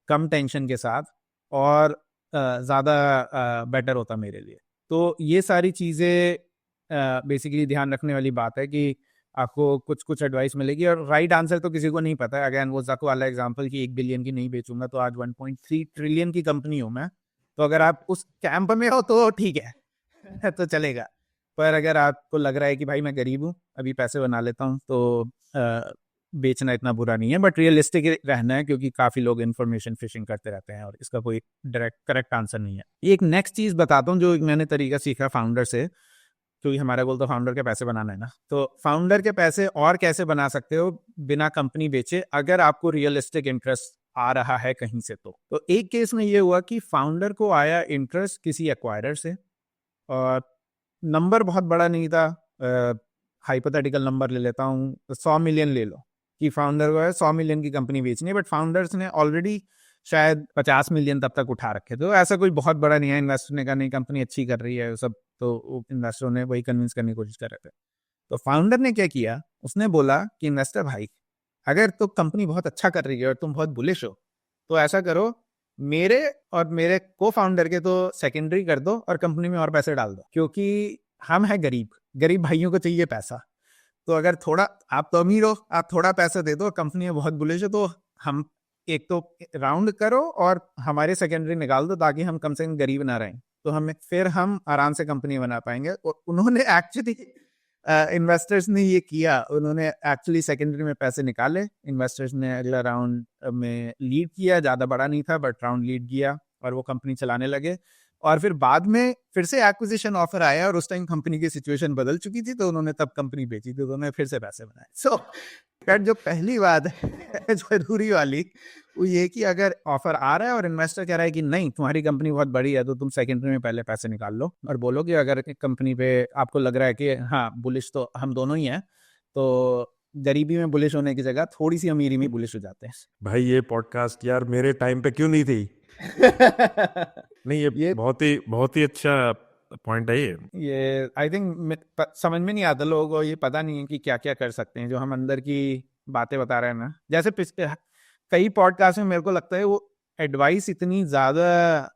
कम टेंशन के साथ, और ज़्यादा बेटर होता मेरे लिए। तो ये सारी चीज़ें बेसिकली ध्यान रखने वाली बात है कि आपको कुछ कुछ एडवाइस मिलेगी, और राइट आंसर तो किसी को नहीं पता है। अगेन वो ज़को वाला एग्जांपल कि 1 बिलियन की नहीं बेचूंगा, तो आज 1.3 ट्रिलियन की कंपनी हूँ मैं। तो अगर आप उस कैंप में हो तो ठीक है तो चलेगा। पर अगर आपको लग रहा है कि भाई मैं गरीब हूँ, अभी पैसे बना लेता हूँ, तो बेचना इतना बुरा नहीं है। बट रियलिस्टिक रहना है, क्योंकि काफ़ी लोग इन्फॉर्मेशन फिशिंग करते रहते हैं, और इसका कोई डायरेक्ट करेक्ट आंसर नहीं है। एक नेक्स्ट चीज़ बताता हूँ जो मैंने तरीका सीखा फाउंडर से, क्योंकि हमारा गोल तो फाउंडर के पैसे बनाना है ना। तो फाउंडर के पैसे और कैसे बना सकते हो बिना कंपनी बेचे, अगर आपको रियलिस्टिक इंटरेस्ट आ रहा है कहीं से। तो एक केस में ये हुआ कि फाउंडर को आया इंटरेस्ट किसी एक्वायरर से, और नंबर बहुत बड़ा नहीं था, हाइपोथेटिकल नंबर ले लेता हूँ, 100 मिलियन ले लो, कि फाउंडर को है 100 मिलियन की कंपनी बेचनी है, बट फाउंडर्स ने ऑलरेडी शायद 50 मिलियन तब तक उठा रखे। तो ऐसा कोई बहुत बड़ा नहीं है। इन्वेस्टर ने कहा नहीं, कंपनी अच्छी कर रही है सब, तो इन्वेस्टरों ने वही कन्विंस करने की कोशिश कर रहे थे। तो फाउंडर ने क्या किया, उसने बोला कि इन्वेस्टर भाई, अगर तो कंपनी बहुत अच्छा कर रही है और तुम बहुत बुलिश हो, तो ऐसा करो, मेरे और मेरे को फाउंडर के तो सेकेंडरी कर दो और कंपनी में और पैसे डाल दो, क्योंकि हम हैं गरीब, गरीब भाइयों को चाहिए पैसा। तो अगर थोड़ा, आप तो अमीर हो, आप थोड़ा पैसा दे दो, कंपनी में बहुत बुलिश है, तो हम एक तो राउंड करो और हमारे सेकेंडरी निकाल दो, ताकि हम कम से कम गरीब ना रहें, तो हमें फिर हम आराम से कंपनी बना पाएंगे। और उन्होंने एक्चुअली, इन्वेस्टर्स ने ये किया, उन्होंने एक्चुअली सेकेंडरी में पैसे निकाले, इन्वेस्टर्स ने अगला राउंड में लीड किया, ज़्यादा बड़ा नहीं था बट राउंड लीड किया और वो कंपनी चलाने लगे। और फिर बाद में फिर से एक्विजिशन ऑफर आया और उस टाइम कंपनी की सिचुएशन बदल चुकी थी, तो उन्होंने तब कंपनी बेची थी, तो उन्होंने फिर से पैसे बनाए। सो जो पहली बात है जरूरी वाली, वो ये कि अगर ऑफर आ रहा है और इन्वेस्टर कह रहा है कि नहीं तुम्हारी कंपनी बहुत बड़ी है, तो तुम सेकेंडरी में पहले पैसे निकाल लो और बोलो कि अगर कंपनी पे आपको लग रहा है कि हाँ बुलिश तो हम दोनों ही हैं, तो गरीबी में बुलिश होने की जगह थोड़ी सी अमीरी में बुलिश हो जाते हैं। भाई ये पॉडकास्ट यार मेरे टाइम पे क्यों नहीं थी? नहीं, ये बहुत ही अच्छा पॉइंट है ये आई थिंक समझ में नहीं आता लोगों को, ये पता नहीं है कि क्या क्या कर सकते हैं, जो हम अंदर की बातें बता रहे हैं ना। जैसे पिछले कई पॉडकास्ट में मेरे को लगता है वो एडवाइस इतनी ज्यादा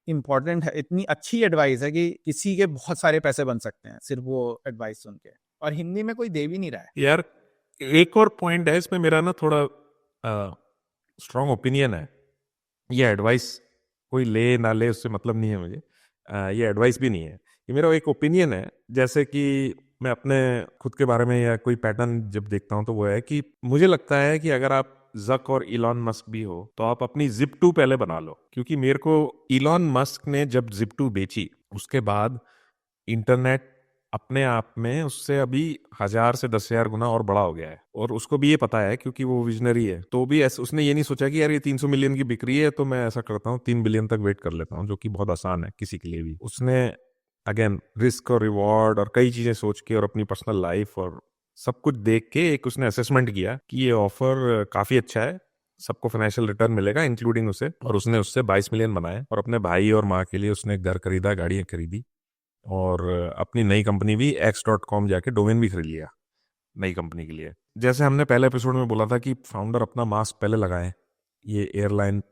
इंपॉर्टेंट है, इतनी अच्छी एडवाइस है कि किसी के बहुत सारे पैसे बन सकते हैं सिर्फ वो एडवाइस सुन के, और हिंदी में कोई दे भी नहीं रहा है। यार। एक और पॉइंट है इसमें, मेरा ना थोड़ा स्ट्रॉन्ग ओपिनियन है। ये एडवाइस कोई ले ना ले उससे मतलब नहीं है मुझे, ये एडवाइस भी नहीं है, ये मेरा एक ओपिनियन है। जैसे कि मैं अपने खुद के बारे में या कोई पैटर्न जब देखता हूँ तो वो है कि मुझे लगता है कि अगर आप जक और इलॉन मस्क भी हो तो आप अपनी जिप2 पहले बना लो। क्योंकि मेरे को इलॉन मस्क ने जब जिप2 बेची उसके बाद इंटरनेट अपने आप में उससे अभी 1000 से 10,000 गुना और बड़ा हो गया है। और उसको भी ये पता है क्योंकि वो विजनरी है, तो भी ऐसे उसने ये नहीं सोचा कि यार ये 300 मिलियन की बिक्री है तो मैं ऐसा करता हूँ 3 बिलियन तक वेट कर लेता हूँ, जो कि बहुत आसान है किसी के लिए भी। उसने अगेन रिस्क और रिवॉर्ड और कई चीजें सोच के और अपनी पर्सनल लाइफ और सब कुछ देख के एक उसने असेसमेंट किया कि ये ऑफर काफी अच्छा है, सबको फाइनेंशियल रिटर्न मिलेगा इंक्लूडिंग उसे, और उसने उससे 22 मिलियन बनाए और अपने भाई और माँ के लिए उसने घर खरीदा, गाड़ियां खरीदी, और अपनी नई कंपनी भी x.com जाके डोमेन भी खरीद लिया नई कंपनी के लिए। जैसे हमने पहले एपिसोड में बोला था कि फाउंडर अपना मास्क पहले लगाएं, ये एयरलाइन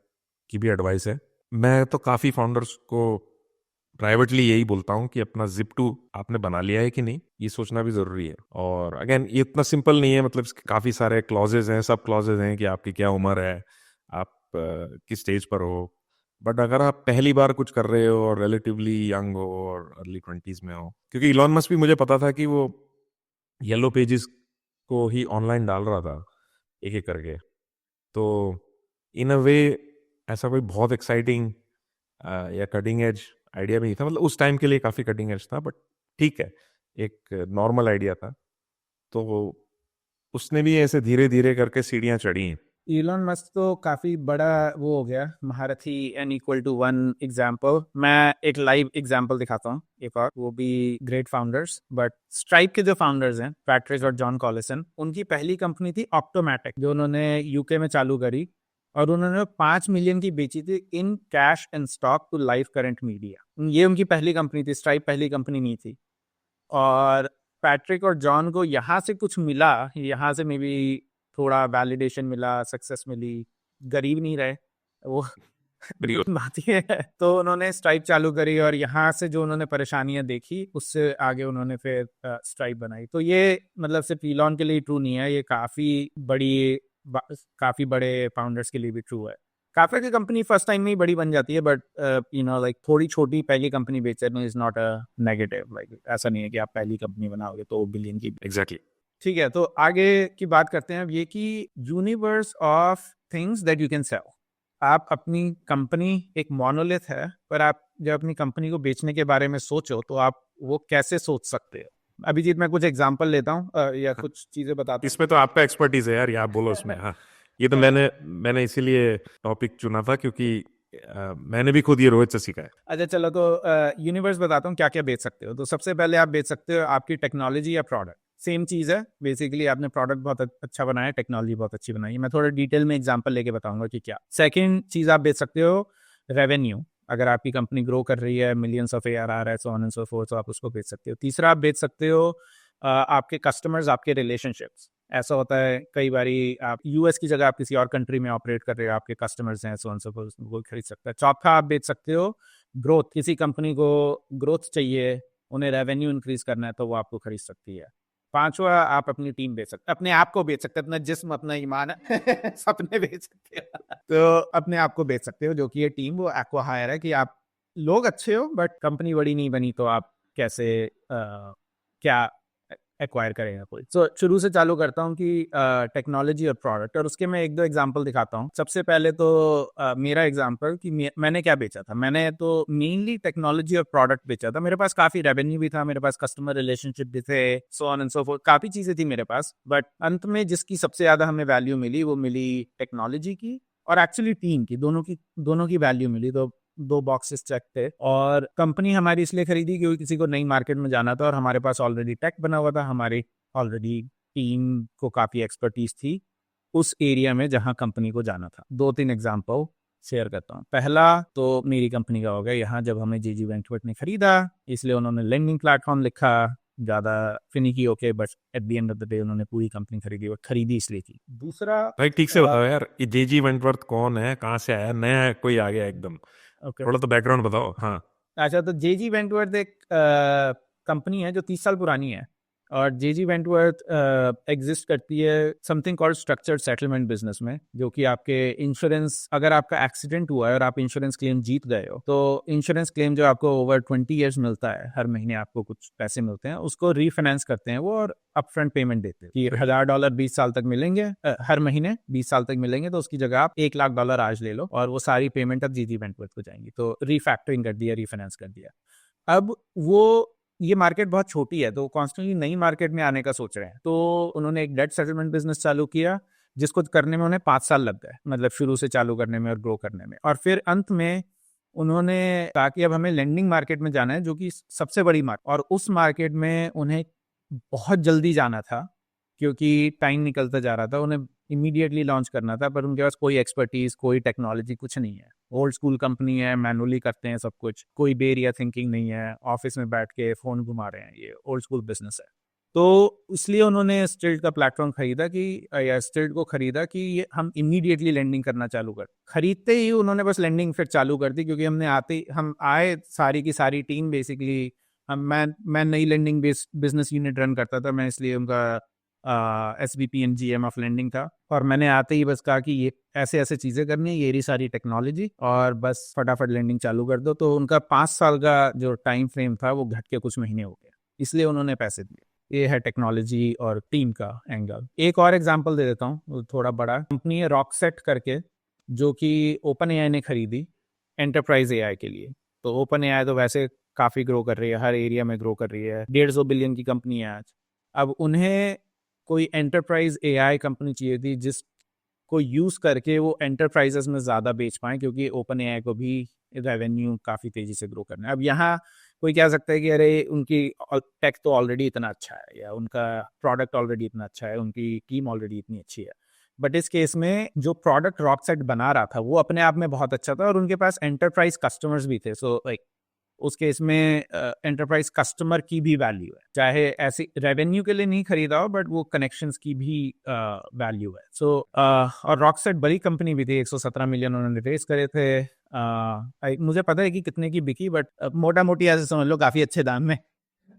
की भी एडवाइस है। मैं तो काफ़ी फाउंडर्स को प्राइवेटली यही बोलता हूँ कि अपना जिप2 आपने बना लिया है कि नहीं, ये सोचना भी ज़रूरी है। और अगेन ये इतना सिंपल नहीं है, मतलब इसके काफ़ी सारे क्लॉजेज हैं, सब क्लॉजेज हैं कि आपकी क्या उम्र है, आप किस स्टेज पर हो। बट अगर आप पहली बार कुछ कर रहे हो और रिलेटिवली यंग हो और अर्ली 20s में हो, क्योंकि इलॉन मस्क भी मुझे पता था कि वो येलो पेजेस को ही ऑनलाइन डाल रहा था एक एक करके, तो इन अ वे ऐसा कोई बहुत एक्साइटिंग या कटिंग एज आइडिया भी नहीं था। मतलब उस टाइम के लिए काफ़ी कटिंग एज था, बट ठीक है, एक नॉर्मल आइडिया था। तो उसने भी ऐसे धीरे धीरे करके सीढ़ियाँ चढ़ी हैं। इलॉन मस्क तो काफी बड़ा वो हो गया, महारथी n=1 एग्जाम्पल। मैं एक लाइव एग्जाम्पल दिखाता हूँ एक और, वो भी ग्रेट फाउंडर्स, बट स्ट्राइप के जो फाउंडर्स हैं पैट्रिक और जॉन कॉलिसन, उनकी पहली कंपनी थी ऑप्टोमैटिक, जो उन्होंने यूके में चालू करी, और उन्होंने 5 मिलियन की बेची थी in cash and stock to Live Current Media. ये उनकी पहली कंपनी थी, स्ट्राइप पहली कंपनी नहीं थी। और पैट्रिक और जॉन को यहाँ से कुछ मिला, यहाँ से मे बी थोड़ा वैलिडेशन मिला, सक्सेस मिली, गरीब नहीं रहे वो बात ये है। तो उन्होंने स्ट्राइप चालू करी और यहाँ से जो उन्होंने परेशानियां देखी उससे आगे उन्होंने फिर स्ट्राइप बनाई। तो ये मतलब सिर्फ इलॉन के लिए ट्रू नहीं है, ये काफी बड़े फाउंडर्स के लिए भी ट्रू है। काफी की कंपनी फर्स्ट टाइम में ही बड़ी बन जाती है, बट लाइक थोड़ी छोटी पहली कंपनी बेचना is not a negative. Like ऐसा नहीं है कि आप पहली कंपनी बनाओगे तो बिलियन की। एग्जैक्टली। ठीक है, तो आगे की बात करते हैं अब, ये कि universe of things that you can sell. आप अपनी कंपनी एक मोनोलिथ है, पर आप जब अपनी कंपनी को बेचने के बारे में सोचो तो आप वो कैसे सोच सकते हो। अभिजीत, मैं कुछ एग्जांपल लेता हूँ या कुछ चीजें बताता हूँ। इसमें तो आपका एक्सपर्टीज है यार, ये आप बोलो उसमें। हाँ, ये तो मैंने इसीलिए टॉपिक चुना था क्योंकि मैंने भी खुद ये रोहित से सीखा है। अच्छा चलो, तो यूनिवर्स बताता हूँ क्या क्या बेच सकते हो। तो सबसे पहले आप बेच सकते हो आपकी टेक्नोलॉजी या प्रोडक्ट। सेम चीज़ है बेसिकली, आपने प्रोडक्ट बहुत अच्छा बनाया, टेक्नोलॉजी बहुत अच्छी बनाई है। मैं थोड़ा डिटेल में एग्जांपल लेके बताऊंगा कि क्या। सेकंड चीज़ आप बेच सकते हो रेवेन्यू। अगर आपकी कंपनी ग्रो कर रही है, मिलियंस ऑफ ARR है, सो ऑन एंड सो फोर्थ, तो आप उसको बेच सकते हो। तीसरा आप बेच सकते हो आपके कस्टमर्स, आपके रिलेशनशिप्स। ऐसा होता है कई बारी आप यूएस की जगह आप किसी और कंट्री में ऑपरेट कर रहे हो, आपके कस्टमर्स हैं, सो ऑन सो फोर्थ, वो खरीद सकता है। चौथा आप बेच सकते हो ग्रोथ, किसी कंपनी को ग्रोथ चाहिए, उन्हें रेवेन्यू इंक्रीज करना है, तो वो आपको खरीद सकती है। पांचवा आप अपनी टीम बेच सकते, अपने आप को बेच सकते, अपना जिस्म, अपना ईमान सपने बेच सकते हो तो अपने आप को बेच सकते हो, जो कि ये टीम वो एक्वाहायर है कि आप लोग अच्छे हो बट कंपनी बड़ी नहीं बनी, तो आप कैसे क्या एक्वायर करेगा कोई। शुरू से चालू करता हूँ कि टेक्नोलॉजी और प्रोडक्ट, और उसके मैं एक दो एग्जांपल दिखाता हूँ। सबसे पहले तो मेरा एग्जांपल कि मैंने क्या बेचा था। मैंने तो मेनली टेक्नोलॉजी और प्रोडक्ट बेचा था। मेरे पास काफी रेवेन्यू भी था, मेरे पास कस्टमर रिलेशनशिप भी थे, सो ऑन एंड सो फोर्थ, काफी चीजें थी मेरे पास। बट अंत में जिसकी सबसे ज्यादा हमें वैल्यू मिली वो मिली टेक्नोलॉजी की और एक्चुअली टीम की, दोनों की वैल्यू मिली। तो दो बॉक्सेस चेक थे, और कंपनी हमारी इसलिए खरीदी क्योंकि किसी को नई मार्केट में जाना था और हमारे पास ऑलरेडी टेक बना हुआ था, हमारी ऑलरेडी टीम को काफी एक्सपर्टीज थी उस एरिया में जहां कंपनी को जाना था। दो तीन एग्जांपल शेयर करता हूँ। पहला तो मेरी कंपनी का हो गया, यहाँ जब हमें जीजी वेंचुअर्स ने खरीदा, इसलिए उन्होंने लेंडिंग प्लेटफॉर्म लिखा, ज्यादा फिनिकी होके, but at the end of the day उन्होंने पूरी कंपनी खरीदी, और खरीदी इसलिए थी। दूसरा, भाई ठीक से बताओ यार, ये जेजी वेंटवर्थ कौन है, कहाँ से आया, नया है कोई आ गया एकदम? ओके, थोड़ा तो बैकग्राउंड बताओ। हाँ। अच्छा, तो जेजी वेंटवर्थ एक कंपनी है जो 30 साल पुरानी है, और जेजी वेंटवर्थ एग्जिस्ट करती है something called structured settlement business में, जो कि आपके इंश्योरेंस, अगर आपका एक्सीडेंट हुआ है और आप इंश्योरेंस क्लेम जीत गए हो, तो इंश्योरेंस क्लेम जो आपको ओवर 20 ईयर्स मिलता है, हर महीने आपको कुछ पैसे मिलते हैं, उसको रीफाइनेंस करते हैं वो, और अपफ्रंट पेमेंट देते हैं कि $1000 20 साल तक मिलेंगे, हर महीने 20 साल तक मिलेंगे, तो उसकी जगह आप $1 लाख आज ले लो, और वो सारी पेमेंट अब जीजी वेंटवर्थ को जाएंगी। तो रीफैक्टरिंग कर दिया, रीफाइनेंस कर दिया। अब वो, ये मार्केट बहुत छोटी है, तो कॉन्स्टेंटली नई मार्केट में आने का सोच रहे हैं, तो उन्होंने एक डेट सेटलमेंट बिजनेस चालू किया, जिसको करने में उन्हें 5 साल लग गए, मतलब शुरू से चालू करने में और ग्रो करने में। और फिर अंत में उन्होंने कहा कि अब हमें लेंडिंग मार्केट में जाना है, जो कि सबसे बड़ी मार्केट, और उस मार्केट में उन्हें बहुत जल्दी जाना था क्योंकि टाइम निकलता जा रहा था, उन्हें इमीडिएटली लॉन्च करना था, पर उनके पास कोई एक्सपर्टीज, कोई टेक्नोलॉजी, कुछ नहीं है। ओल्ड स्कूल कंपनी है, मैनुअली करते हैं सब कुछ, कोई बेरिया थिंकिंग नहीं है, ऑफिस में बैठ के फोन घुमा रहे हैं, ये ओल्ड स्कूल बिजनेस है। तो इसलिए उन्होंने स्टिल्ट का प्लेटफॉर्म खरीदा कि, या स्टिल्ट को खरीदा कि ये हम इमीडिएटली लैंडिंग करना चालू कर। खरीदते ही उन्होंने बस लैंडिंग फिर चालू कर दी, क्योंकि हम आए सारी की सारी टीम बेसिकली, मैं नई लैंडिंग बिजनेस यूनिट रन करता था, मैं इसलिए उनका SVP and GM of landing था, और मैंने आते ही बस कहा कि ये ऐसे ऐसे चीज़ें करनी है, ये रही सारी टेक्नोलॉजी, और बस फटाफट लैंडिंग चालू कर दो। तो उनका 5 साल का जो टाइम फ्रेम था वो घट के कुछ महीने हो गया, इसलिए उन्होंने पैसे दिए। ये है टेक्नोलॉजी और टीम का एंगल। एक और एग्जांपल दे देता हूँ, थोड़ा बड़ा कंपनी है रॉकसेट करके, जो कि ओपन AI ने खरीदी एंटरप्राइज AI के लिए। तो ओपन AI तो वैसे काफ़ी ग्रो कर रही है, हर एरिया में ग्रो कर रही है, 150 बिलियन की कंपनी है आज। अब उन्हें कोई एंटरप्राइज AI कंपनी चाहिए थी जिसको यूज़ करके वो एंटरप्राइजेस में ज़्यादा बेच पाएँ, क्योंकि ओपन AI को भी रेवेन्यू काफ़ी तेज़ी से ग्रो करना है। अब यहाँ कोई कह सकता है कि अरे उनकी टेक तो ऑलरेडी इतना अच्छा है, या उनका प्रोडक्ट ऑलरेडी इतना अच्छा है, उनकी टीम ऑलरेडी इतनी अच्छी है। बट इस केस में जो प्रोडक्ट रॉकसेट बना रहा था वो अपने आप में बहुत अच्छा था, और उनके पास एंटरप्राइज कस्टमर्स भी थे। सो लाइक उस केस में एंटरप्राइज कस्टमर की भी वैल्यू है, चाहे ऐसी रेवेन्यू के लिए नहीं खरीदा हो, बट वो कनेक्शंस की भी वैल्यू है। सो और रॉकसेट बड़ी कंपनी भी थी, 117 मिलियन उन्होंने रेस करे थे। मुझे पता है कि कितने की बिकी, बट मोटा मोटी ऐसे समझ लो काफ़ी अच्छे दाम में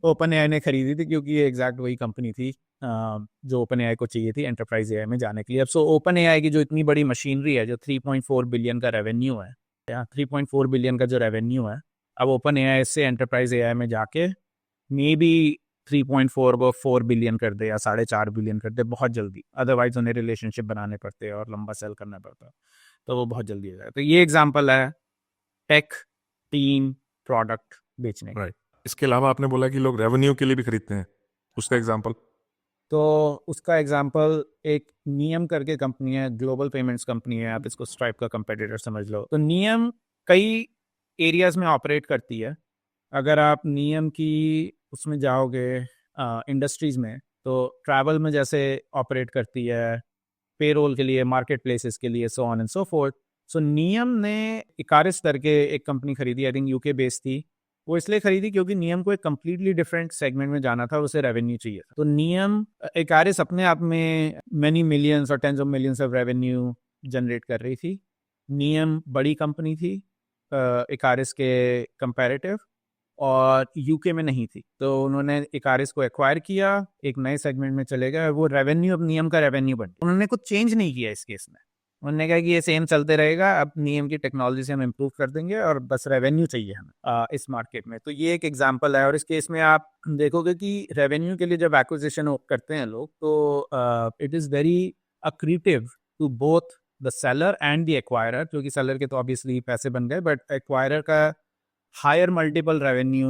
ओपन AI ने खरीदी थी, क्योंकि ये एग्जैक्ट वही कंपनी थी जो ओपन AI को चाहिए थी एंटरप्राइज AI में जाने के लिए। अब सो ओपन AI की जो इतनी बड़ी मशीनरी है, जो 3.4 बिलियन का रेवेन्यू है, या 3.4 बिलियन का जो रेवेन्यू है, अब ओपन AI से एंटरप्राइज AI में जाके मे बी 3.4 को 4 बिलियन कर दे, या 4.5 बिलियन कर दे बहुत जल्दी। अदरवाइज उन्हें रिलेशनशिप बनाने पड़ते हैं और लंबा सेल करना पड़ता है, तो वो बहुत जल्दी हो जाए। तो ये एग्जाम्पल है टेक, टीम, प्रोडक्ट बेचने का। राइट। इसके अलावा आपने बोला कि लोग रेवेन्यू के लिए भी खरीदते हैं, उसका एग्जांपल? तो उसका एग्जाम्पल एक नियम करके कंपनी है, ग्लोबल पेमेंट्स कंपनी है, आप इसको स्ट्राइप का कंपेटिटर समझ लो। तो नियम कई एरियाज में ऑपरेट करती है। अगर आप नियम की उसमें जाओगे इंडस्ट्रीज में, तो ट्रैवल में जैसे ऑपरेट करती है, पेरोल के लिए, मार्केट प्लेसेस के लिए, so on and so forth. So नियम ने इकारिस करके एक कंपनी खरीदी, आई थिंक UK बेस्ड थी, वो इसलिए खरीदी क्योंकि नियम को एक कंप्लीटली डिफरेंट सेगमेंट में जाना था, उसे रेवेन्यू चाहिए था। तो नियम इकारिस अपने आप में मैनी मिलियंस और tens of millions of revenue generate कर रही थी। नियम बड़ी कंपनी थी इकारिस के कंपैरेटिव, और यूके में नहीं थी, तो उन्होंने इकारिस को एक्वायर किया, एक नए सेगमेंट में चले गए, वो रेवेन्यू अब नियम का रेवेन्यू बन गया। उन्होंने कुछ चेंज नहीं किया इस केस में, उन्होंने कहा कि ये सेम चलते रहेगा, अब नियम की टेक्नोलॉजी से हम इम्प्रूव कर देंगे और बस रेवेन्यू चाहिए हमें इस मार्केट में। तो ये एक एग्जांपल है। और इस केस में आप देखोगे कि रेवेन्यू के लिए जब एक्विजिशन करते हैं लोग, तो it is very accretive to both the seller and the acquirer, क्योंकि सेलर के तो ऑब्वियसली पैसे बन गए, बट एक्वायरर का हायर मल्टीपल रेवेन्यू,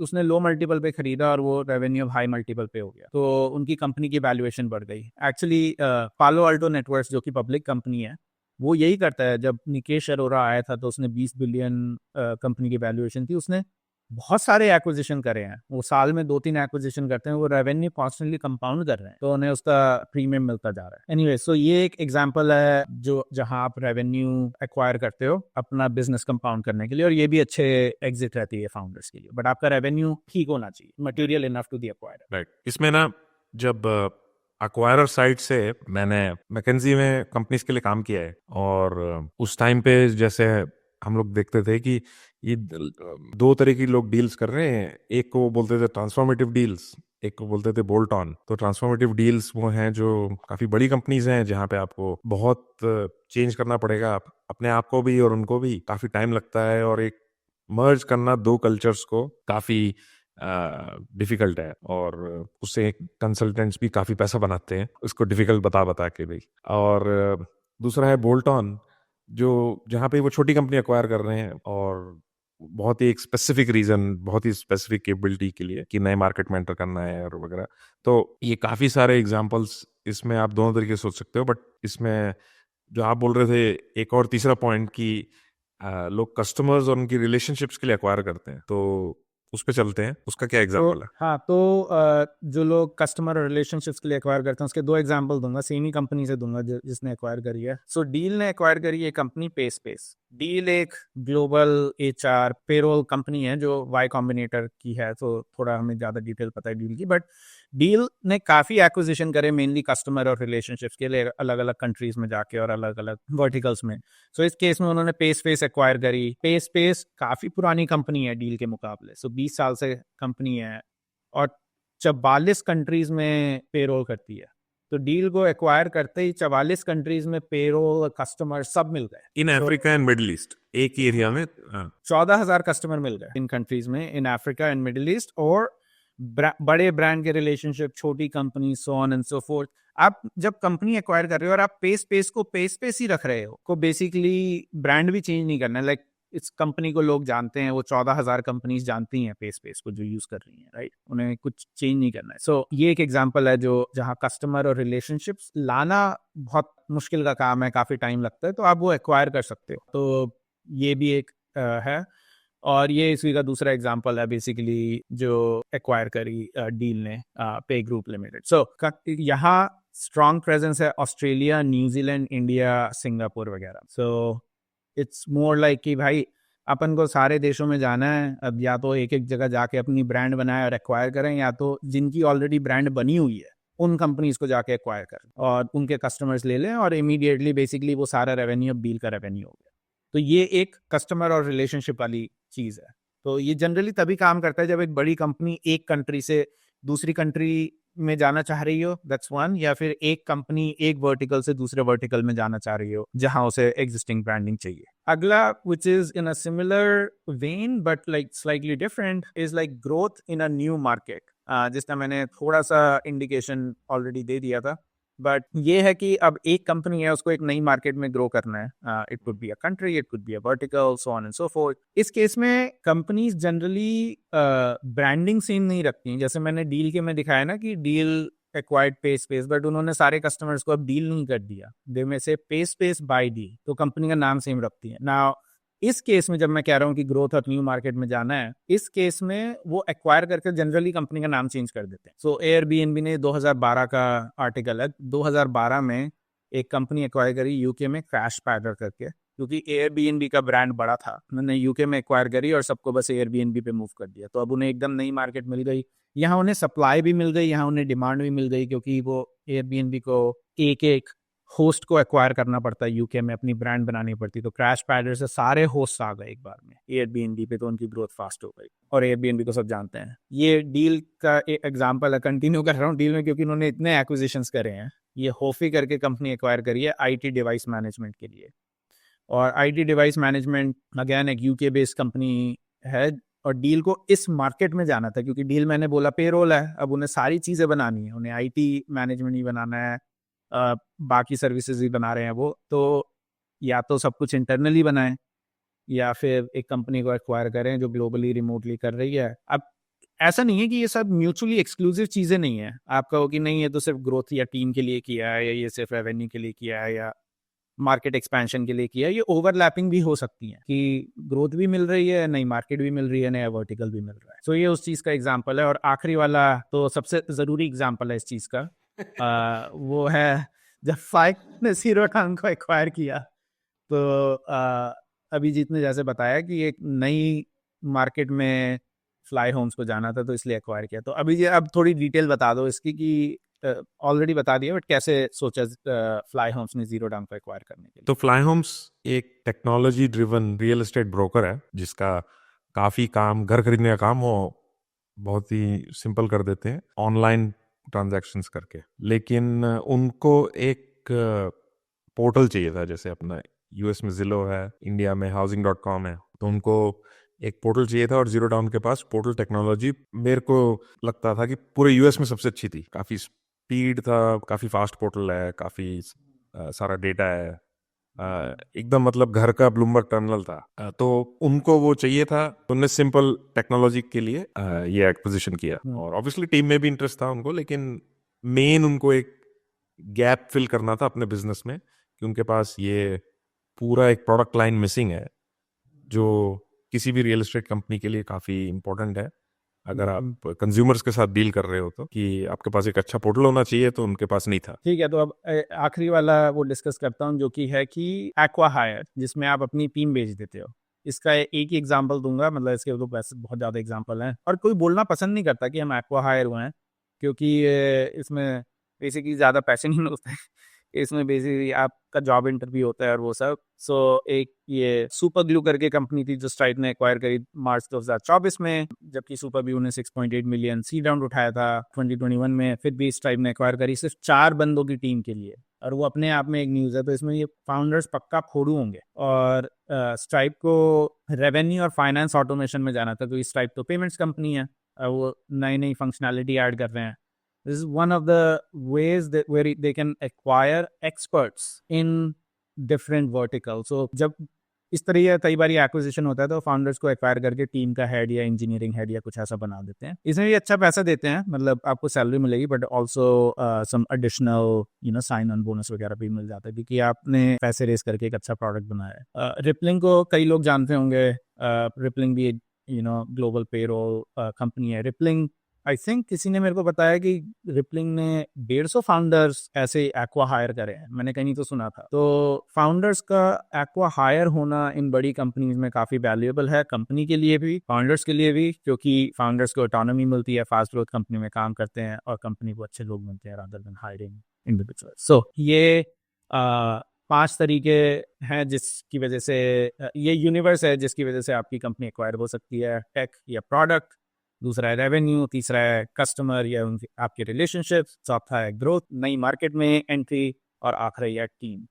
उसने लो मल्टीपल पे खरीदा और वो रेवेन्यू अब हाई मल्टीपल पे हो गया, तो उनकी कंपनी की वैल्यूएशन बढ़ गई। एक्चुअली पालो अल्टो नेटवर्क्स जो कि पब्लिक कंपनी है, वो यही करता है। जब निकेश अरोरा आया था तो उसने 20 बिलियन कंपनी की वैल्यूएशन थी, उसने बहुत सारे एक्विजिशन करे हैं, वो साल में 2-3 एक्विजिशन करते हैं, वो रेवेन्यू कॉन्स्टेंटली कंपाउंड कर रहे हैं, तो उन्हें उसका प्रीमियम मिलता जा रहा है। एनीवे, सो ये एक एग्जांपल है जो जहां आप रेवेन्यू एक्वायर करते हो अपना बिजनेस कंपाउंड करने के लिए, और ये भी अच्छे एग्जिट रहती है फाउंडर्स के लिए, बट आपका रेवेन्यू ठीक होना चाहिए, material enough to the acquirer. Right. इसमें ना जब अक्वायरर साइड से मैंने मैकेंजी में कंपनीज के लिए काम किया है, और उस टाइम पे जैसे हम लोग देखते थे कि ये दो तरह की लोग डील्स कर रहे हैं, एक को बोलते थे ट्रांसफॉर्मेटिव डील्स, एक को बोलते थे बोल्ट ऑन। तो ट्रांसफॉर्मेटिव डील्स वो हैं जो काफी बड़ी कंपनीज हैं जहां पे आपको बहुत चेंज करना पड़ेगा, अपने आप को भी और उनको भी काफी टाइम लगता है, और एक मर्ज करना दो कल्चर्स को काफी डिफिकल्ट है, और उससे कंसल्टेंट्स भी काफी पैसा बनाते हैं उसको डिफिकल्ट बता बता के भी। और दूसरा है बोल्ट ऑन, जो जहाँ पे वो छोटी कंपनी एक्वायर कर रहे हैं, और बहुत ही एक स्पेसिफिक रीजन, बहुत ही स्पेसिफिक कैपेबिलिटी के लिए कि नए मार्केट में एंटर करना है और वगैरह। तो ये काफी सारे एग्जांपल्स इसमें आप दोनों तरीके से सोच सकते हो, बट इसमें जो आप बोल रहे थे एक और तीसरा पॉइंट कि लोग कस्टमर्स और उनकी रिलेशनशिप्स के लिए एक्वायर करते हैं, तो उस पे चलते हैं, उसका क्या एग्जांपल है? हाँ, तो जो लोग कस्टमर और रिलेशनशिप्स के लिए एक्वायर करते हैं उसके दो एग्जांपल दूंगा, सेम ही कंपनी से दूंगा जिसने एक्वायर करी है। सो डील ने एक्वायर करी है कंपनी पे स्पेस। डील एक ग्लोबल एचआर पेरोल कंपनी है जो वाई कॉम्बिनेटर की है, तो थोड़ा हमें ज़्यादा डिटेल पता है डील की, बट डील ने काफ़ी एक्विजिशन करे मेनली कस्टमर और रिलेशनशिप्स के लिए अलग अलग कंट्रीज में जाके और अलग अलग वर्टिकल्स में। सो इस केस में उन्होंने पे स्पेस एक्वायर करी। पे स्पेस काफ़ी पुरानी कंपनी है डील के मुकाबले, सो 20 साल से कंपनी है और 44 कंट्रीज में पेरोल करती है। तो डील को एक्वायर करते ही 44 कंट्रीज में पेरोल कस्टमर सब मिल गए। In Africa and middle east एक ही एरिया में 14,000 कस्टमर मिल गए इन कंट्रीज में, in Africa and middle east, और बड़े ब्रांड के रिलेशनशिप, छोटी company, so on and so fourth. आप जब कंपनी एक्वायर कर रहे हो और आप पे स्पेस को पे स्पेस ही रख रहे हो, को बेसिकली ब्रांड भी चेंज नहीं करना है। लाइक इस कंपनी को लोग जानते हैं, वो 14,000 कंपनीज जानती हैं पे स्पेस को जो यूज कर रही हैं, राइट? उन्हें कुछ चेंज नहीं करना है। सो ये एक एग्जांपल है जो जहां कस्टमर और रिलेशनशिप्स लाना बहुत मुश्किल का काम है, काफी टाइम लगता है, तो आप वो एक्वायर कर सकते हो। तो ये भी एक है। और ये इसी का दूसरा एग्जांपल है बेसिकली जो एक्वायर करी डील ने पे ग्रुप लिमिटेड। सो यहाँ स्ट्रॉन्ग प्रेजेंस है ऑस्ट्रेलिया, न्यूजीलैंड, इंडिया, सिंगापुर वगैरह। सो इट्स मोर लाइक कि भाई अपन को सारे देशों में जाना है, अब या तो एक एक जगह जाके अपनी ब्रांड बनाए और एक्वायर करें, या तो जिनकी ऑलरेडी ब्रांड बनी हुई है उन कंपनीज को जाके एक्वायर करें और उनके कस्टमर्स ले लें, और इमीडिएटली बेसिकली वो सारा रेवेन्यू अब डील का रेवेन्यू हो गया। तो ये एक कस्टमर और रिलेशनशिप वाली चीज़ है। तो ये जनरली तभी काम करता है जब एक बड़ी कंपनी एक कंट्री से दूसरी कंट्री में जाना चाह रही हो, दैट्स वन, या फिर एक कंपनी एक वर्टिकल से दूसरे वर्टिकल में जाना चाह रही हो जहां उसे एग्जिस्टिंग ब्रांडिंग चाहिए। अगला, which is in a similar when but like slightly different, is like growth in a new market, जिसका मैंने थोड़ा सा इंडिकेशन ऑलरेडी दे दिया था। बट ये है कि अब एक कंपनी है, उसको एक नई मार्केट में ग्रो करना है। It could be a country, it could be a vertical, so on and so fourth. इस केस में कंपनीज जनरली ब्रांडिंग सीन नहीं रखती हैं। जैसे मैंने डील के में दिखाया ना कि डील एक्वायर्ड पे स्पेस, बट उन्होंने सारे कस्टमर्स को अब डील नहीं कर दिया, दे में से पे स्पेस बाय डील, तो कंपनी का नाम सेम रखती है ना। इस केस में जब मैं कह रहा हूँ कि ग्रोथ और न्यू मार्केट में जाना है, इस केस में वो एक्वायर करके जनरली कंपनी का नाम चेंज कर देते हैं। सो एयरबीएनबी ने 2012 का आर्टिकल है, 2012 में एक कंपनी एक्वायर करी यूके में, क्रैश पैडर करके, क्योंकि एयरबीएनबी का ब्रांड बड़ा था, उन्होंने यूके में एक्वायर करी और सबको बस एयरबीएनबी पे मूव कर दिया। तो अब उन्हें एकदम नई मार्केट मिल गई, यहाँ उन्हें सप्लाई भी मिल गई, यहाँ उन्हें डिमांड भी मिल गई, क्योंकि वो एयरबीएनबी को एक एक होस्ट को एक्वायर करना पड़ता है यूके में, अपनी ब्रांड बनानी पड़ती। तो क्रैश पैडर से सारे होस्ट आ गए एक बार में एयरबीएनबी पे, तो उनकी ग्रोथ फास्ट हो गई। और एयरबीएनबी को सब जानते हैं। ये डील का एक एग्जांपल है, कंटिन्यू कर रहा हूँ डील में क्योंकि उन्होंने इतने एक्विजिशंस करे हैं। ये होफी करके कंपनी एक्वायर करी है आईटी डिवाइस मैनेजमेंट के लिए। और आईटी डिवाइस मैनेजमेंट अगेन एक यूके बेस्ड कंपनी है, और डील को इस मार्केट में जाना था क्योंकि डील मैंने बोला पेरोल है, अब उन्हें सारी चीज़ें बनानी है, उन्हें आईटी मैनेजमेंट ही बनाना है, बाकी सर्विसेज भी बना रहे हैं वो। तो या तो सब कुछ इंटरनली बनाएं या फिर एक कंपनी को एक्वायर करें जो ग्लोबली रिमोटली कर रही है। अब ऐसा नहीं है कि ये सब म्यूचुअली एक्सक्लूसिव चीज़ें नहीं है। आप कहो कि नहीं ये तो सिर्फ ग्रोथ या टीम के लिए किया है, या ये सिर्फ रेवेन्यू के लिए किया है, या मार्केट एक्सपेंशन के लिए किया है। ये ओवरलैपिंग भी हो सकती है कि ग्रोथ भी मिल रही है, नई मार्केट भी मिल रही है, नया वर्टिकल भी मिल रहा है। तो ये उस चीज़ का एग्जाम्पल है। और आखिरी वाला तो सबसे ज़रूरी एग्जाम्पल है इस चीज़ का, वो है जब फाइक ने जीरो टाउन को एक्वायर किया। तो अभिजीत ने जैसे बताया कि एक नई मार्केट में फ्लाई होम्स को जाना था तो इसलिए एक्वायर किया। तो अभिजीत अब थोड़ी डिटेल बता दो इसकी कि ऑलरेडी बता दिया, बट कैसे सोचा फ्लाई होम्स ने जीरो डाउन को एक्वायर करने के लिए। तो फ्लाई होम्स एक technology driven real estate broker है जिसका काफ़ी काम, घर खरीदने का काम वो बहुत ही सिंपल कर देते हैं ऑनलाइन ट्रांजैक्शंस करके। लेकिन उनको एक पोर्टल चाहिए था, जैसे अपना यूएस में जिलो है, इंडिया में housing.com है, तो उनको एक पोर्टल चाहिए था। और जीरो डाउन के पास पोर्टल टेक्नोलॉजी मेरे को लगता था कि पूरे यूएस में सबसे अच्छी थी। काफ़ी स्पीड था, काफ़ी फास्ट पोर्टल है, काफ़ी सारा डेटा है, एकदम मतलब घर का ब्लूमबर्ग टर्मिनल था। तो उनको वो चाहिए था, तो उन्होंने सिंपल टेक्नोलॉजी के लिए ये एक्विजिशन किया। और ऑब्वियसली टीम में भी इंटरेस्ट था उनको, लेकिन मेन उनको एक गैप फिल करना था अपने बिजनेस में कि उनके पास ये पूरा एक प्रोडक्ट लाइन मिसिंग है जो किसी भी रियल एस्टेट कंपनी के लिए काफ़ी इंपॉर्टेंट है। अगर आप कंज्यूमर्स के साथ डील कर रहे हो तो कि आपके पास एक अच्छा पोर्टल होना चाहिए, तो उनके पास नहीं था। ठीक है, तो अब आखिरी वाला वो डिस्कस करता हूँ जो कि है कि एक्वा हायर, जिसमें आप अपनी टीम बेच देते हो। इसका एक ही एग्जांपल दूंगा, मतलब इसके तो वैसे बहुत ज़्यादा एग्जांपल हैं और कोई बोलना पसंद नहीं करता कि हम एक्वा हायर हुए हैं, क्योंकि इसमें बेसिकली ज़्यादा पैसे नहीं मिलते हैं। इसमें बेसिकली आपका जॉब इंटरव्यू होता है और वो सब। सो एक ये सुपर ग्लू करके कंपनी थी जो स्ट्राइप ने एक्वायर करी मार्च 2024 में, जबकि सुपर ग्लू ने 6.8 मिलियन सीड राउंड उठाया था 2021 में। फिर भी स्ट्राइप ने एक्वायर करी सिर्फ 4 बंदों की टीम के लिए, और वो अपने आप में एक न्यूज़ है। तो इसमें ये फाउंडर्स पक्का खोड़ू होंगे। और स्ट्राइप को रेवेन्यू और फाइनेंस ऑटोमेशन में जाना था, क्योंकि स्ट्राइप तो पेमेंट्स कंपनी है, वो नई नई फंक्शनैलिटी ऐड कर रहे हैं। This is one of the ways that where they can acquire experts in different verticals. So जब इस तरह कई बार एक्विजिशन होता है तो फाउंडर्स को एक्वायर करके टीम का हेड या इंजीनियरिंग हेड या कुछ ऐसा बना देते हैं। इसमें भी अच्छा पैसा देते हैं, मतलब आपको सैलरी मिलेगी, but also some additional sign on bonus वगैरह भी मिल जाता है, क्योंकि आपने पैसे रेस करके एक अच्छा प्रोडक्ट बनाया है। रिपलिंग को कई लोग जानते होंगे। रिपलिंग भी ग्लोबल पेरोल कंपनी है। रिपलिंग आई थिंक किसी ने मेरे को बताया कि रिपलिंग ने 150 फाउंडर्स ऐसे एक्वा हायर करे हैं, मैंने कहीं तो सुना था। तो फाउंडर्स का एक्वा हायर होना इन बड़ी कंपनीज में काफ़ी वैल्यूएबल है, कंपनी के लिए भी, फाउंडर्स के लिए भी, क्योंकि फाउंडर्स को ऑटोनॉमी मिलती है, फास्ट ग्रोथ कंपनी में काम करते हैं और कंपनी को अच्छे लोग मिलते हैं रादर देन हायरिंग इंडिविजुअल। सो ये 5 तरीके हैं जिसकी वजह से ये यूनिवर्स है जिसकी वजह से आपकी कंपनी एक्वायर हो सकती है। टेक या प्रोडक्ट, दूसरा है रेवेन्यू, तीसरा है कस्टमर या उनके आपके रिलेशनशिप, चौथा है ग्रोथ, नई मार्केट में एंट्री, और आखिरी है टीम।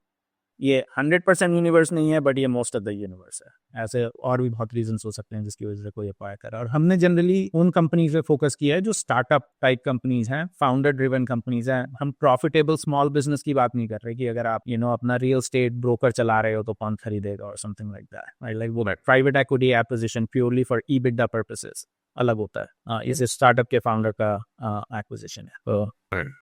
ये 100% यूनिवर्स नहीं है, बट ये मोस्ट ऑफ द यूनिवर्स है। ऐसे और भी बहुत रीजंस हो सकते हैं जिसकी वजह से कोई अप्लाई करे। और हमने जनरली उन कंपनीज पे फोकस किया है जो स्टार्टअप टाइप कंपनीज हैं, फाउंडर ड्रिवन कंपनीज हैं। हम प्रॉफिटेबल स्मॉल बिजनेस की बात नहीं कर रहे कि अगर आप अपना रियल स्टेट ब्रोकर चला रहे हो तो कौन खरीदेगा और समथिंग लाइक दैट। लाइक वो private equity acquisition purely for EBITDA purposes अलग होता है। इस स्टार्टअप के फाउंडर का एक्विजिशन है।